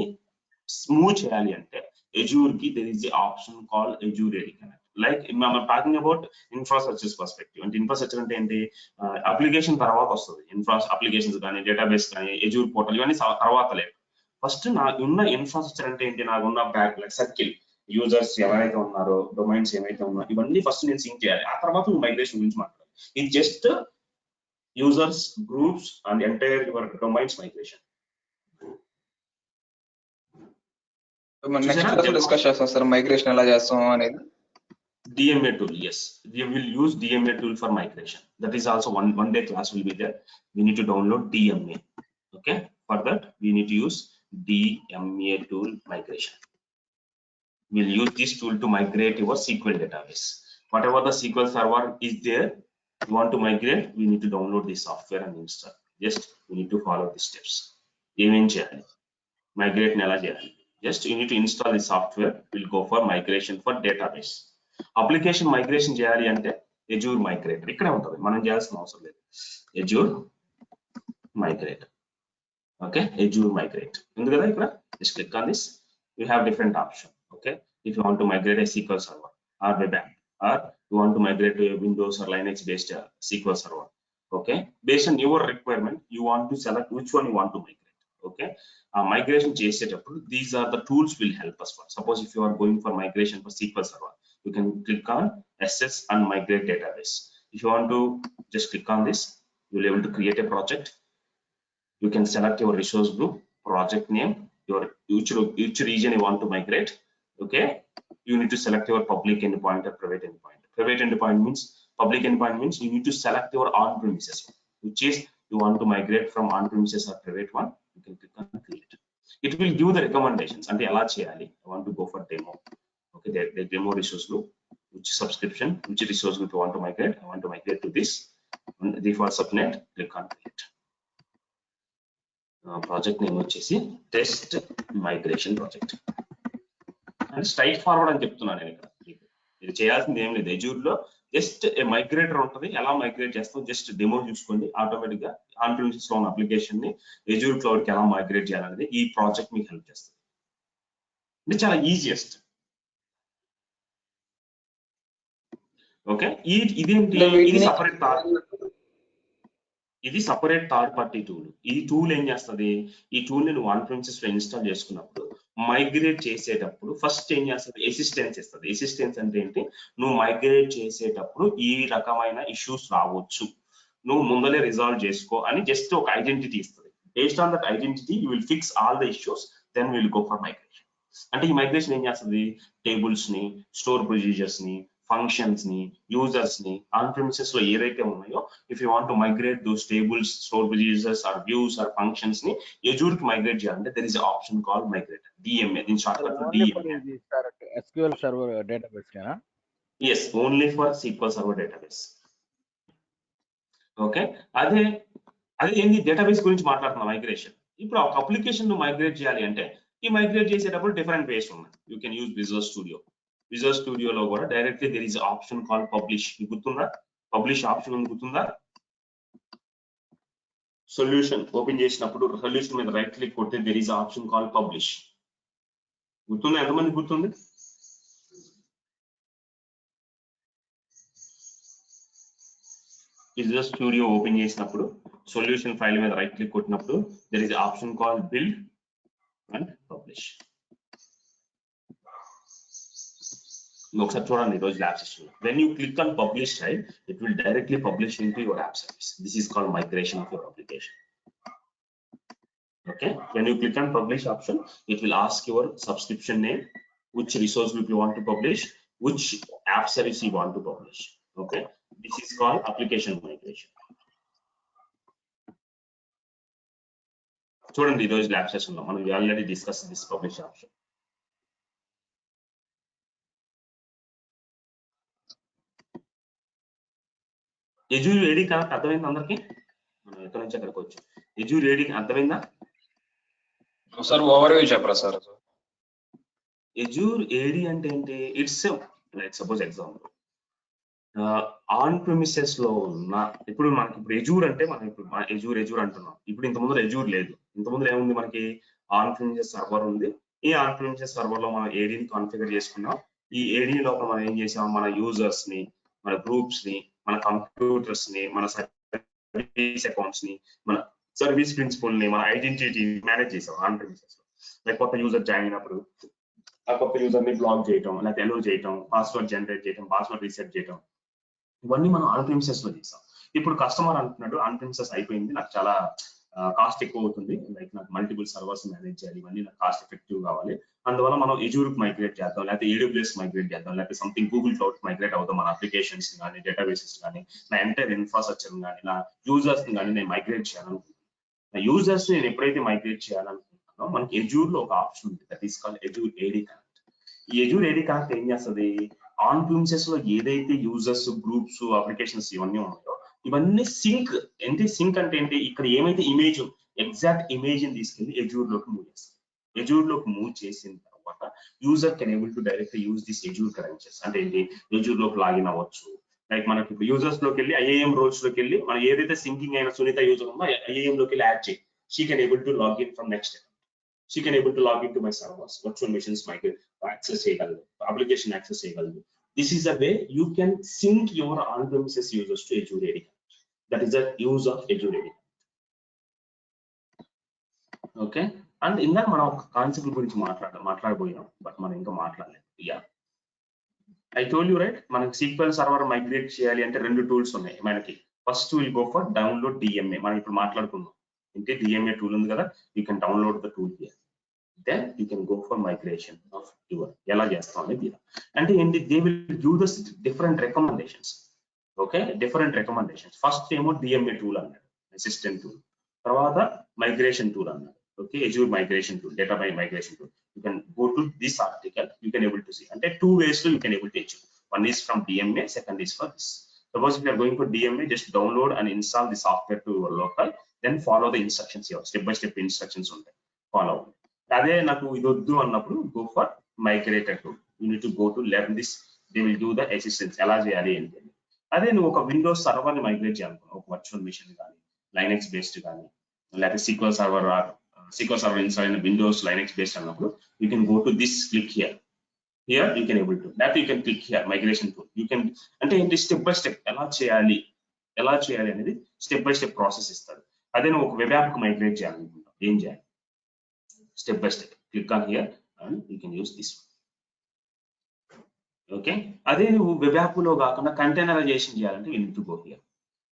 స్మూత్ చేయాలి అంటే ఎజూర్ కి there is the option called Azure AD connect. Like మనం టాకింగ్ అబౌట్ ఇన్ఫ్రాస్ట్రక్చర్స్ పర్స్పెక్టివ్. అంటే ఇన్ఫ్రాస్ట్రక్చర్ అంటే ఏంటి, అప్లికేషన్ తర్వాత వస్తుంది. అప్లికేషన్స్ కానీ, డేటాబేస్ కానీ, ఎజూర్ పోర్టల్ ఇవన్నీ తర్వాత లేదు. ఫస్ట్ నాకు ఉన్న ఇన్ఫ్రాస్ట్రక్చర్ అంటే ఏంటి, నాకు ఉన్న బ్యాక్ సర్కిల్, యూజర్స్ ఎవరైతే ఉన్నారో, డొమైన్స్ ఏమైతే ఉన్నారో, ఇవన్నీ ఫస్ట్ నేను సింక్ చేయాలి. ఆ తర్వాత నువ్వు మైగ్రేషన్ గురించి మాట్లాడాలి. ఇది just users, groups and entire your domains migration. Next class discuss చేస్తాం సార్ మైగ్రేషన్ ఎలా చేస్తాం అనేది. DMA tool, yes, we will use DMA tool for migration. That is also one day class will be there. We need to download DMA. Okay, for that we need to use DMA tool migration. We'll use this tool to migrate your SQL database. Whatever the SQL server is there, you want to migrate, we need to download this software and install. Just we need to follow the steps. Migrate nela cheyali. Just you need to install the software. We'll go for migration for database. Application migration చేయాలి అంటే Azure మైగ్రేటర్ ఇక్కడే ఉంటుంది, మనం చేయాల్సిన అవసరం లేదు. Azure migrate. Okay, Azure migrate. Just click on this. You have different option. Okay, if you want to migrate a SQL server or web app, or you want to migrate to a Windows or Linux based SQL server. Okay, based on your requirement, you want to select which one you want to migrate. Okay, migration చేసేటప్పుడు these are the tools will help us for. Suppose if you are going for migration for SQL server, you can click on SS and migrate database. If you want to just click on this, you will be able to create a project. You can select your resource group, project name, your which region you want to migrate. Okay, you need to select your public endpoint or private endpoint. Private endpoint means, public endpoint means you need to select your on-premises, which is you want to migrate from on-premises or private one. You can click on create. It will give the recommendations and ela cheyali. I want to go for demo. Okay, the demo resource group, which subscription, which resource group you want to migrate. I want to migrate to this default subnet. Click on create. Project name వచ్చేసి test migration project. And straight forward అని చెప్తున్నాను నేను ఇక్కడ. ఇది చేయాల్సింది ఏం లేదు. Azure లో జస్ట్ మైగ్రేటర్ ఉంటుంది. ఎలా మైగ్రేట్ చేస్తాం జస్ట్ డెమో చూసుకోండి. ఆటోమేటిక్ గా ఆన్ ప్రిమిసెస్ లో ఉన్న అప్లికేషన్ ని Azure క్లౌడ్ కి ఎలా మైగ్రేట్ చేయాలనేది ఈ ప్రాజెక్ట్ మీకు హెల్ప్ చేస్తుంది. ఇది చాలా ఈజియెస్ట్. ఓకే, ఇదేంటి, ఇది సపరేట్ ఇది సపరేట్ థర్డ్ పార్టీ టూల్. ఈ టూల్ ఏం చేస్తుంది, ఈ టూల్ ని నువ్వు ఆన్ ప్రిమిసెస్ లో ఇన్స్టాల్ చేసుకున్నప్పుడు మైగ్రేట్ చేసేటప్పుడు ఫస్ట్ ఏం చేస్తుంది, అసిస్టెన్స్ ఇస్తుంది. అసిస్టెన్స్ అంటే ఏంటి, నువ్వు మైగ్రేట్ చేసేటప్పుడు ఈ రకమైన ఇష్యూస్ రావచ్చు, నువ్వు ముందలే రిజాల్వ్ చేసుకో అని జస్ట్ ఒక ఐడెంటిటీ ఇస్తుంది. Based on that identity you will fix all the issues, then will go for migration. అంటే ఈ మైగ్రేషన్ ఏం చేస్తుంది, టేబుల్స్ ని, స్టోర్ ప్రొసీజర్స్ ని, ఫంక్షన్స్ ని, యూజర్స్ ని ఆన్ ప్రిమిసెస్ లో ఏదైతే ఉన్నాయో, if you want to migrate those tables, store procedures or views or functions ని Azure కి మైగ్రేట్ చేయాలంటే there is an option called migrate, DMA. దీని short cut DMA. SQL server database కేనా? Yes, only for SQL server database. Okay, అదే ఏంది database గురించి మాట్లాడుతున్నా migration. ఇప్పుడు ఒక అప్లికేషన్ ను మైగ్రేట్ చేయాలి అంటే ఈ మైగ్రేట్ చేసేటప్పుడు డిఫరెంట్ వేస్ ఉన్నాయి. You can use visual studio. Visual స్టూడియోలో కూడా directly there is option call publish. గుర్తుందా, పబ్లిష్ ఆప్షన్ ఉంది, గుర్తుందా? సొల్యూషన్ ఓపెన్ చేసినప్పుడు సొల్యూషన్ మీద రైట్ క్లిక్ కొడితే there is option call publish. గుర్తుందా, ఎంతమంది గుర్తుంది? విజువల్ స్టూడియో ఓపెన్ చేసినప్పుడు సొల్యూషన్ ఫైల్ మీద రైట్ క్లిక్ కొట్టినప్పుడు there is option call build and publish. ఒకసారి చూడండి ఈరోజు lab session. When you click on publish right, it will directly publish into your app service. This is called migration of your application. Okay, when you click on publish option, it will ask your subscription name, which resource group you want to publish, which app service you want to publish. Okay, this is called application migration. చూడండి ఈరోజు lab session లో మనం already discuss this publish option. Azure AD connect అర్థమైంది అందరికి? మనం ఎక్కడి నుంచి అక్కడికి వచ్చాం. Azure AD అర్థమైందా? సార్ ఓవర్వ్యూ చెప్పరా సార్? Azure AD అంటే ఏంటి? It's like suppose example on premises లో ఉన్న, ఇప్పుడు మనకి ఇప్పుడు Azure అంటే మనం ఇప్పుడు Azure అంటున్నాం. ఇప్పుడు ఇంత ముందు Azure లేదు. ఇంత ముందు ఏముంది, మనకి ఆన్ ప్రిమిసెస్ సర్వర్ ఉంది. ఈ ఆన్ ప్రిమిసెస్ సర్వర్ లో మనం AD ని కాన్ఫిగర్ చేసుకున్నాం. ఈ AD లోపల మనం ఏం చేసాం, మన యూజర్స్ ని, మన గ్రూప్స్ ని, మన కంప్యూటర్స్ ని, మన సర్వీస్ అకౌంట్స్ ని, మన సర్వీస్ ప్రిన్సిపల్ ని, మన ఐడెంటిటీ మేనేజ్ చేసాం ఆన్ ప్రిమిసెస్ లో. లైక్ కొత్త యూజర్ జాయిన్ అయినప్పుడు ఆ కొత్త యూజర్ ని బ్లాక్ చేయటం, లేకపోతే ఎలో చేయటం, పాస్వర్డ్ జనరేట్ చేయటం, పాస్వర్డ్ రీసెట్ చేయటం, ఇవన్నీ మనం ఆన్ ప్రిమిసెస్ లో చేసాం. ఇప్పుడు కస్టమర్ అంటున్నాడు ఆన్ ప్రిమిసెస్ అయిపోయింది, నాకు చాలా కాస్ట్ ఎక్కువ అవుతుంది, లైక్ నాకు మల్టిపుల్ సర్వర్స్ మేనేజ్ చేయాలి, ఇవన్నీ నాకు కాస్ట్ ఎఫెక్టివ్ కావాలి, అందువల్ల మనం Azure కి మైగ్రేట్ చేద్దాం, లేకపోతే AWS మైగ్రేట్ చేద్దాం, లేకపోతే సంథింగ్ గూగుల్ క్లౌడ్ మైగ్రేట్ అవుతాం, మన అప్లికేషన్స్ కానీ, డేటాబేసెస్ కానీ, నా ఎంటైర్ ఇన్ఫ్రాస్ట్రక్చర్ కానీ, నా యూజర్స్ కానీ నేను మైగ్రేట్ చేయాలనుకుంటున్నాను. నా యూజర్స్ నేను ఎప్పుడైతే మైగ్రేట్ చేయాలనుకుంటున్నానో మనకి Azure లో ఒక ఆప్షన్ ఉంది, that is called Azure AD connect. ఈ Azure AD కనెక్ట్ ఏం చేస్తుంది, ఆన్ ప్రిమిసెస్ లో ఏదైతే యూజర్స్, గ్రూప్స్, అప్లికేషన్స్ ఇవన్నీ ఉన్నాయో ఇవన్నీ సింక్. సింక్ అంటే ఏంటి, ఇక్కడ ఏమైతే ఇమేజ్, ఎగ్జాక్ట్ ఇమేజ్ ని తీసుకెళ్లి Azure లోకి మూవ్ చేస్తుంది. Azure లోకి మూవ్ చేసిన తర్వాత user can able to direct use this Azure credentials. అంటే ఏంటి, Azure లోకి లాగిన్ అవ్వచ్చు, లైక్ మనకి ఇప్పుడు యూజర్స్ లోకి వెళ్ళి ఐఏఎం రోల్స్ లోకి వెళ్ళి మనం ఏదైతే సింకింగ్ అయిన సునీత యూజర్ ఉందో ఐఏఎం లోకి వెళ్ళి యాడ్ చేయి. She can able to log in from next. She can able to log in to my servers, virtual machines access చేయగలదు, అప్లికేషన్ యాక్సెస్ చేయగలదు. This is a way you can sync your on premises users to Azure AD. That is the use of Azure AD. Okay, and ఇందాక మనం ఒక concept గురించి మాట్లాడబోయాం, but మనం ఇంకా మాట్లాడలేదు. Yeah, I told you right, మనకి SQL server migrate చేయాలి అంటే 2 టూల్స్ ఉన్నాయి మనకి. First will go for download DMA. మనం ఇప్పుడు మాట్లాడుకుందాం అంటే DMA టూల్ ఉంది కదా, you can download the tool here. Then you can go for migration of your. ఎలా చేస్తాం అనేది అంటే ఏంటి, they will give the different recommendations. Okay, different recommendations. First ఏమో DMA టూల్ అన్నాడు, అసిస్టెంట్ టూల్. తర్వాత మైగ్రేషన్ టూల్ అన్నాడు. Okay, Azure migration tool, data migration tool. You can go to this article, you can able to see. And 2 ways you can able to achieve. One is from DMA, second is for this. Suppose if you are going for DMA, just download and install the software to your local, then follow the instructions here. Step by step instructions on that. Follow. Ade naku idoddu annappudu go for migrated tool. You need to go to learn this. They will do the assistance. Ela cheyali ante. Ade nu oka Windows server ni migrate cheyaluko, oka virtual machine gaani, Linux based gaani, like SQL server or SQL server inside Windows Linux based annappudu, you can go to this, click here. Here you can able to that you can click here migration tool. You can ante ఏంటి step by step ఎలా చేయాలి అనేది step by step process ఇస్తాడు. అదే నువ్వు ఒక web app కు migrate చేయాలనుకుంటావు, ఏం చేయాలి? Step by step click on here and you can use this one. Okay, అదే నువ్వు వెబ్ యాప్ లో కాకుండా కంటైనరైజేషన్ చేయాలంటే you need to go here.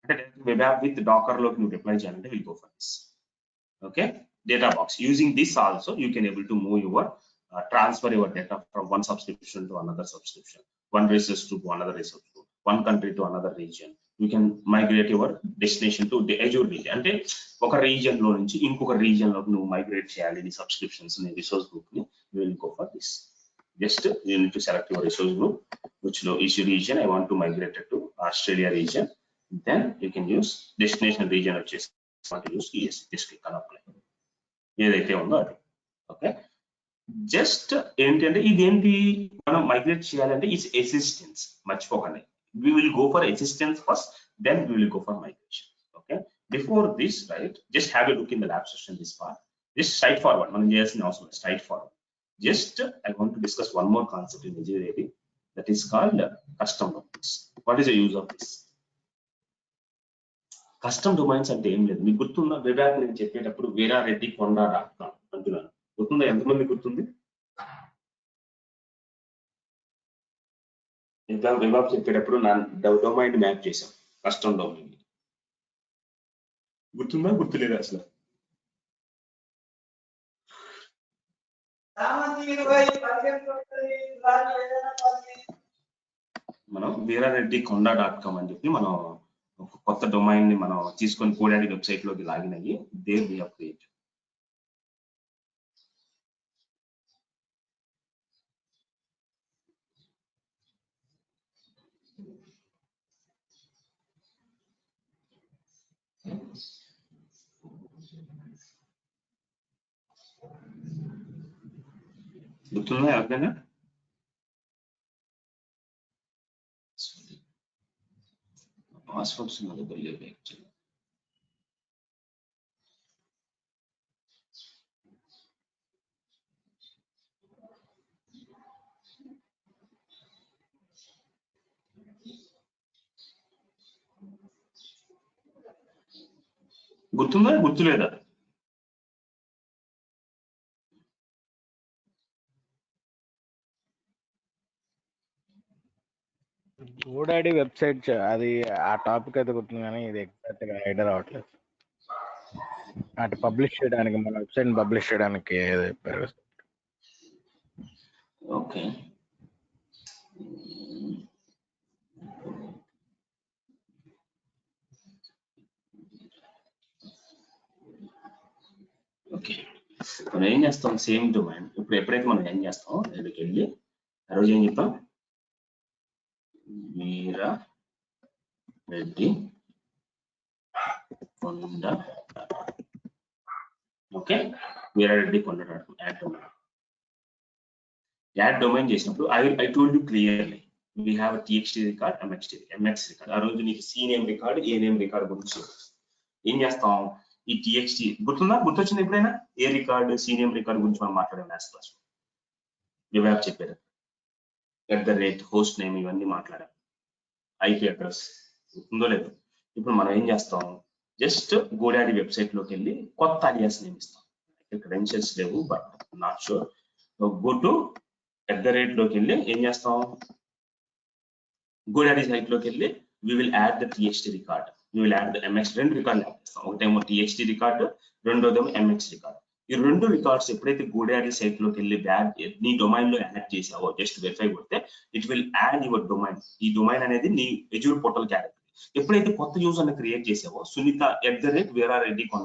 అంటే వెబ్ యాప్ విత్ డాకర్ లోకి నువ్వు డిప్లాయ్ చేయాలంటే we'll go for this. Okay, data box. Using this also you can able to move your transfer your data from one subscription to another subscription, one resource to another resource, one country to another region. You can migrate your destination to the Azure region. అంటే ఒక region లో నుంచి ఇంకొక region లోకి నువ్వు migrate చేయాలి నీ subscriptions ని, రిసోర్స్ గ్రూప్ ని. You will go for this. Just you need to select your resource group, which issue region I want to migrate it to Australia region. Then you can use destination region వచ్చేసి want to use ES. Just click on apply. ఏదైతే ఉందో అది. Okay, just ఏంటంటే ఇదేంటి, మనం migrate చేయాలంటే it's assistance, మర్చిపోకండి. we will go for assistance first, then we will go for migration. Okay, before this, right, just have a look in the lab session, this part. Just straight forward, మనం చేయాల్సిన అవసరం లేదు, straight forward. Just I want to discuss one more concept in Azure AD, that is called custom domains. What is the use of this? Custom domains అంటే ఏం లేదు, మీకు గుర్తుందా? Web app నేను చెప్పేటప్పుడు వీరారెడ్డి కొండ.com అంటున్నాను, గుర్తుందా? ఎంతమంది గుర్తుంది? వెబ్ యాప్ చెప్పేటప్పుడు నా డొమైన్ మ్యాప్ చేశాం, కస్టమ్ డొమైన్. గుర్తుందా? గుర్తులేదు అసలు. మనం వీరారెడ్డి కొండ.com అని చెప్పి మనం ఒక కొత్త డొమైన్ ని మనం తీసుకొని కోడాడి వెబ్సైట్ లోకి లాగిన్ అయ్యి దేర్ వి హావ్ క్రియేటెడ్. గుర్తుందా ఎవరికైనా? పాస్వర్డ్స్ నా దగ్గర లేవు యాక్చువల్లీ. గుర్తుందా? గుర్తులేదా? గోడాడి వెబ్సైట్ అది ఆ టాపిక్ అయితే గుర్తుంది, కానీ ఇది ఎగ్జాక్ట్ గా ఐడియా రావట్లేదు. అటు పబ్లిష్ చేయడానికి, మన వెబ్సైట్ పబ్లిష్ చేయడానికి చెప్పారు. ఓకే, ఓకే, మనం ఏం చేస్తాం, సేమ్ డొమైన్. ఇప్పుడు ఎప్పుడైతే మనం ఏం చేస్తాం, ఇక్కడికి వెళ్ళి ఆ రోజు ఏం చెప్తాం, Veerareddy Konda. Okay, Veerareddy Konda dot com add domain. Add domain చేసినప్పుడు I told you clearly, we have a txt record mx record. ఆ రోజు నీకు C name record A name record గురించి ఏం చేస్తాం, ఈ txt గుర్తొచ్చింది ఎప్పుడైనా? A record C name record గురించి మనం మాట్లాడాం లాస్ట్ క్లాస్ వివేక్ చెప్పారు. హోస్ట్ నేమ్ ఇవన్నీ మాట్లాడాం. ఐపీ అడ్రస్ ఉందో లేదు. ఇప్పుడు మనం ఏం చేస్తాం, జస్ట్ గోడాడీ వెబ్సైట్ లోకి వెళ్ళి కొత్త అలియాస్ నేమ్ ఇస్తాం. క్రెడెన్షియల్స్ లేవు but not sure. Go to లోకి వెళ్ళి ఏం చేస్తాం, గోడాడీ సైట్ లోకి వెళ్ళి we will add the txt record, we will add the mx. రెండు రికార్డులు యాడ్ చేస్తాం. ఒకటేమో txt రికార్డు, రెండోదేమో mx రికార్డ్. ఈ రెండు రికార్డ్స్ ఎప్పుడైతే గోడాడీ సైట్ లోకి వెళ్ళి నీ డొమైన్ లో యాడ్ చేసావో జస్ట్ వెరిఫై కొడితే it will add your domain. ఈ డొమైన్ అనేది నీ ఎజ్యూర్ పోర్టల్ క్యారెక్టర్. ఎప్పుడైతే కొత్త యూజర్ ని క్రియేట్ చేసావో sunita@veerareddy.com,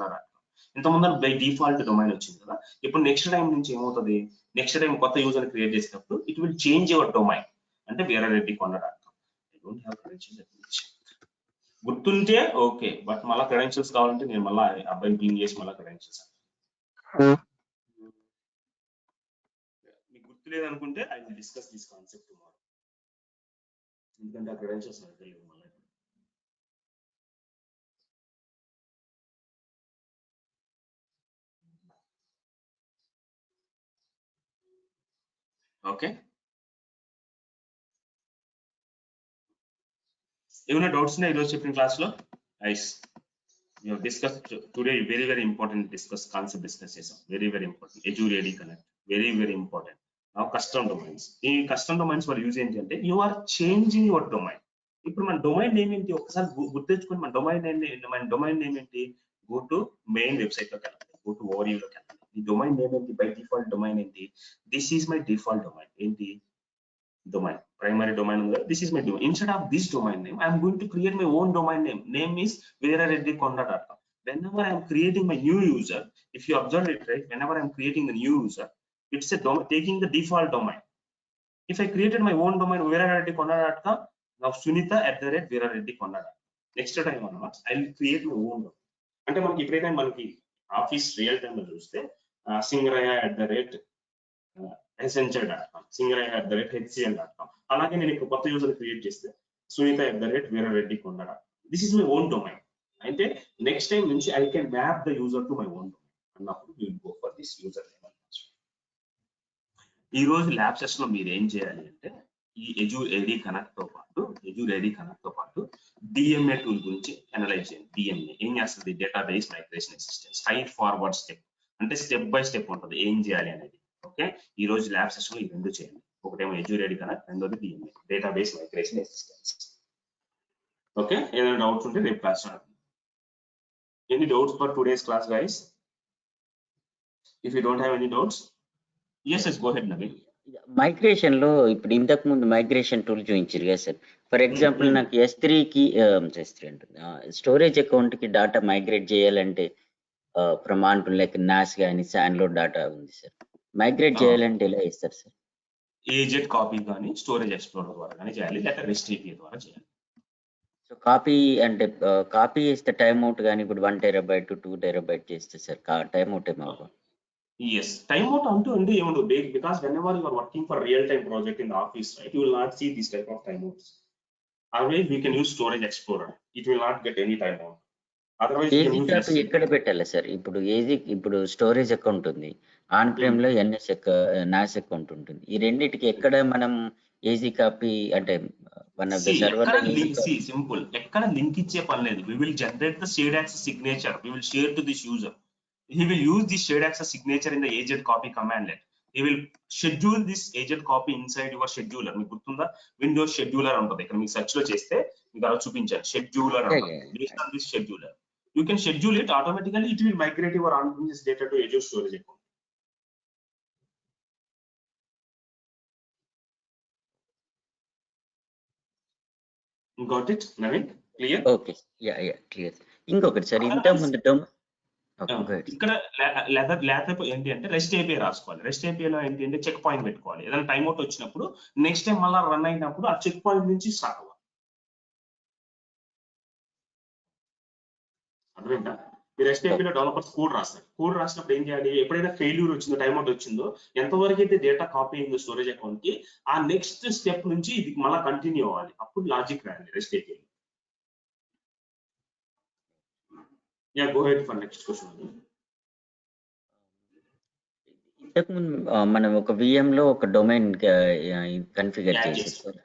ఇంతకుముందు బై డిఫాల్ట్ డొమైన్ వచ్చింది కదా. ఇప్పుడు నెక్స్ట్ టైం నుంచి ఏమవుతుంది, నెక్స్ట్ టైం కొత్త యూజర్ ని క్రియేట్ చేసినప్పుడు it will change your domain అంటే veerareddy.com. గుర్తుంటే ఓకే, బట్ మళ్ళీ క్రెడెన్షియల్స్ కావాలంటే నేను మళ్ళీ అబ్బాయిని పింగ్ చేసి మళ్ళీ క్రెడెన్షియల్స్. మీకు గుర్తులేదు అనుకుంటే I will discuss this concept tomorrow, ఎందుకంటే ఆ క్రెడెన్షియల్స్ నాకు తెలియదు మళ్ళీ. ఓకే, ఏమైనా డౌట్స్ ఉన్నాయి ఈరోజు చెప్పిన క్లాస్ లో? Ice we have discussed today very important concept discuss చేసాం. very important EduReady Connect, very important. now custom domains. ఈ custom domains వల్ల యూజ్ ఏంటి అంటే you are changing your domain. ఇప్పుడు మన డొమైన్ నేమ్ ఏంటి ఒకసారి గుర్తుంచుకొని, మన డొమైన్ నేమ్ ఏంటి? go to main వెబ్సైట్ లోకి వెళ్ళండి, go to overview లోకి వెళ్ళండి. ఈ డొమైన్ నేమ్ ఏంటి? బై డిఫాల్ట్ డొమైన్ ఏంటి? this is my default domain. ఏంటి domain? primary domain. this is my domain. Instead of this domain name, I am going to create my own domain name. Name is veerareddy.com. whenever I am creating my new user, if you observe it right, whenever I am creating the new user, it's a taking the default domain. if I created my own domain veerareddy.com, now sunita@veerareddy.com. next time I will create my own domain. అంటే మనకి ఇప్పుడైతే మనకి office real time లో చూస్తే singraya@accenture.com, singraya@hcl.com. అలాగే నేను ఇప్పుడు కొత్త యూజర్ క్రియేట్ చేస్తే sunita@veerareddy.com. This is my own domain. అయితే నెక్స్ట్ టైం నుంచి I can map the user to my own domain అన్నప్పుడు you will go for this user name. ఈ రోజు ల్యాబ్ సెషన్ లో మీరు ఏం చేయాలి అంటే ఈ EduReady Connect తో పాటు డిఎంఏ టూల్ గురించి అనలైజ్ చేయండి. డిఎంఏ ఏం చేస్తుంది? Database migration assistant. Straight forward step అంటే స్టెప్ బై స్టెప్ ఉంటుంది ఏం చేయాలి అనేది. ఓకే, ఈ రోజు ల్యాబ్ సెషన్ లో ఈ రెండు చేయండి. ఒకటేమో EduReady Connect, రెండోది DMA database migration assistants. Okay, ఏదైనా డౌట్స్ ఉంటే రేపు క్లాస్ లో. Any doubts for today's class guys? If you don't have any doubts, yes go ahead Naveen. Migration లో ఇప్పుడు ఇంతకు ముందు మైగ్రేషన్ టూల్ చూపించారు కదా సార్. ఫర్ ఎగ్జాంపుల్ నాకు S3 కి స్టోరేజ్ అకౌంట్ కి డాటా మైగ్రేట్ చేయాలంటే from on to like NAS కానీ SAN లో డాటా ఉంది సార్, మైగ్రేట్ చేయాలంటే ఎలా ఇస్తారు సార్? ఏజెట్ కాపీ కానీ స్టోరేజ్ ఎక్స్ప్లోరర్ ద్వారా కానీ చేయాలి, లేకపోతే REST API ద్వారా చేయాలి. సో కాపీ అంటే కాపీ చేస్తే టైమ్ అవుట్ కానీ ఇప్పుడు 1 TB 2 TB చేస్తే సార్ టైమ్ అవుట్ ఏమో? yes, time out అంటూ ఉంది ఏముండదు, because whenever you are working for real time project in the office, right, you will not see this type of timeouts. Always we can use storage explorer, it will not get any timeout. Otherwise you can use copy ఎక్కడ పెట్టాలి sir? ఇప్పుడు storage account ఉంది, on Prem లో NAS account ఉంటుంది. ఈ రెండింటికి ఎక్కడ మనం ఏజీ కాపీ అంటే one of the server simple, ఎక్కడ లింక్ ఇచ్చే పని లేదు. we will generate the shared access signature, we will share to this user. He will use this shared access signature in the agent copy commandlet. He will schedule this agent copy inside your scheduler. మీకు గుర్తుందా? Windows scheduler ఉంటుంది, ఇక్కడ మీకు search లో చేస్తే మీకు అలా చూపించారు షెడ్యూలర్ ఉంటుంది. based on this scheduler you can schedule it automatically, it will migrate your on-premise data to Azure storage account. Got it Naveen? Clear? Okay, clear. ఇంకొకటి సార్, ఇంత ముందు ఇక్కడ లేకపోతే ఏంటి అంటే REST API రాసుకోవాలి. REST API లో ఏంటి అంటే చెక్ పాయింట్ పెట్టుకోవాలి. ఏదైనా టైం అవుట్ వచ్చినప్పుడు నెక్స్ట్ టైం మళ్ళీ రన్ అయినప్పుడు ఆ చెక్ పాయింట్ నుంచి స్టార్ట్ అవ్వాలి. అర్థమైందా? ఈ రెస్ట్ ఏపీలో డెవలపర్స్ కోడ్ రాస్తారు. కోడ్ రాసినప్పుడు ఏం చేయాలి, ఎప్పుడైనా ఫెయిల్యూర్ వచ్చిందో, టైం అవుట్ వచ్చిందో, ఎంతవరకు అయితే డేటా కాపీ అయిందో స్టోరేజ్ అకౌంట్ కి, ఆ నెక్స్ట్ స్టెప్ నుంచి ఇది మళ్ళీ కంటిన్యూ అవ్వాలి. అప్పుడు లాజిక్ రాయాలి rest AP. Yeah, go head for next question. ఇంతకుముందు మనం ఒక VM లో ఒక డొమైన్ కన్ఫిగర్ చేసి సార్,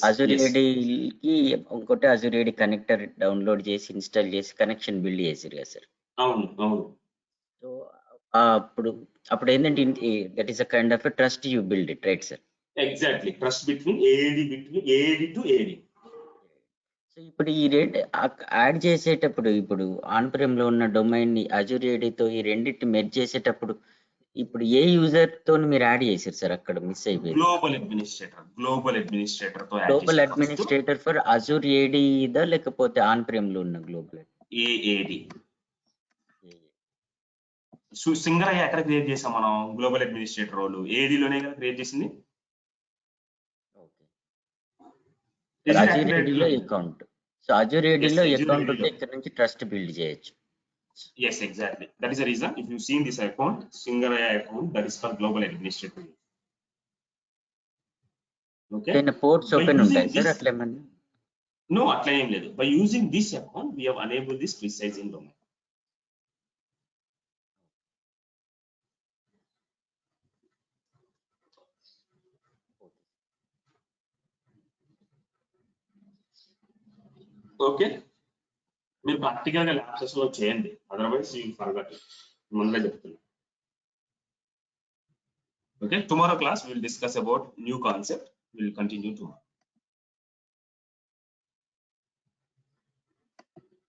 Azure ADకి ఇంకోటి Azure AD కనెక్టర్ డౌన్లోడ్ చేసి ఇన్స్టాల్ చేసి కనెక్షన్ బిల్డ్ చేసారు కదా సార్. అవును అవును. సో అప్పుడు ఏంటంటే that is a kind of trust you build it, right sir? Exactly, trust between AAD to AD. So ఇప్పుడు ఈ రెండు యాడ్ చేసేటప్పుడు, ఇప్పుడు ఆన్ ప్రేమ్ లో ఉన్న డొమైన్ ని Azure AD తో ఈ రెండింటి మెర్జ్ చేసేటప్పుడు ఇప్పుడు ఏ యూజర్ తో మీరు యాడ్ చేశారు సార్? అక్కడ మిస్ అయిపోయింది. గ్లోబల్ అడ్మినిస్ట్రేటర్ తో add global administrator for Azure AD దా లేకపోతే ఆన్ ప్రేమ్ లో ఉన్న గ్లోబల్ AAD? సింగర్ అయ్యి ఎక్కడ క్రియేట్ చేసాం మనం గ్లోబల్ అడ్మినిస్ట్రేటర్ రోల్? AD లోనే కదా క్రియేట్ చేసింది. Azure AD లో అకౌంట్, సో Azure AD లో అకౌంట్ ఉంటే ఇక్కడ నుంచి ట్రస్ట్ బిల్డ్ చేయొచ్చు. Yes, exactly. That is the reason. If you see this account, single account, that is for global administrator. Okay. Then ports open ఉంటాయి sir అట్లా ఏమన్నా? No, అట్లా ఏం లేదు. By using this account, we have enabled this resizing domain. Okay. మీరు practical గా labs లో చేయండి, అదర్వైజ్ యూ ఫర్గట్. ముందే చెప్తున్నా. Okay, tomorrow class we will discuss about new concept. We will continue tomorrow.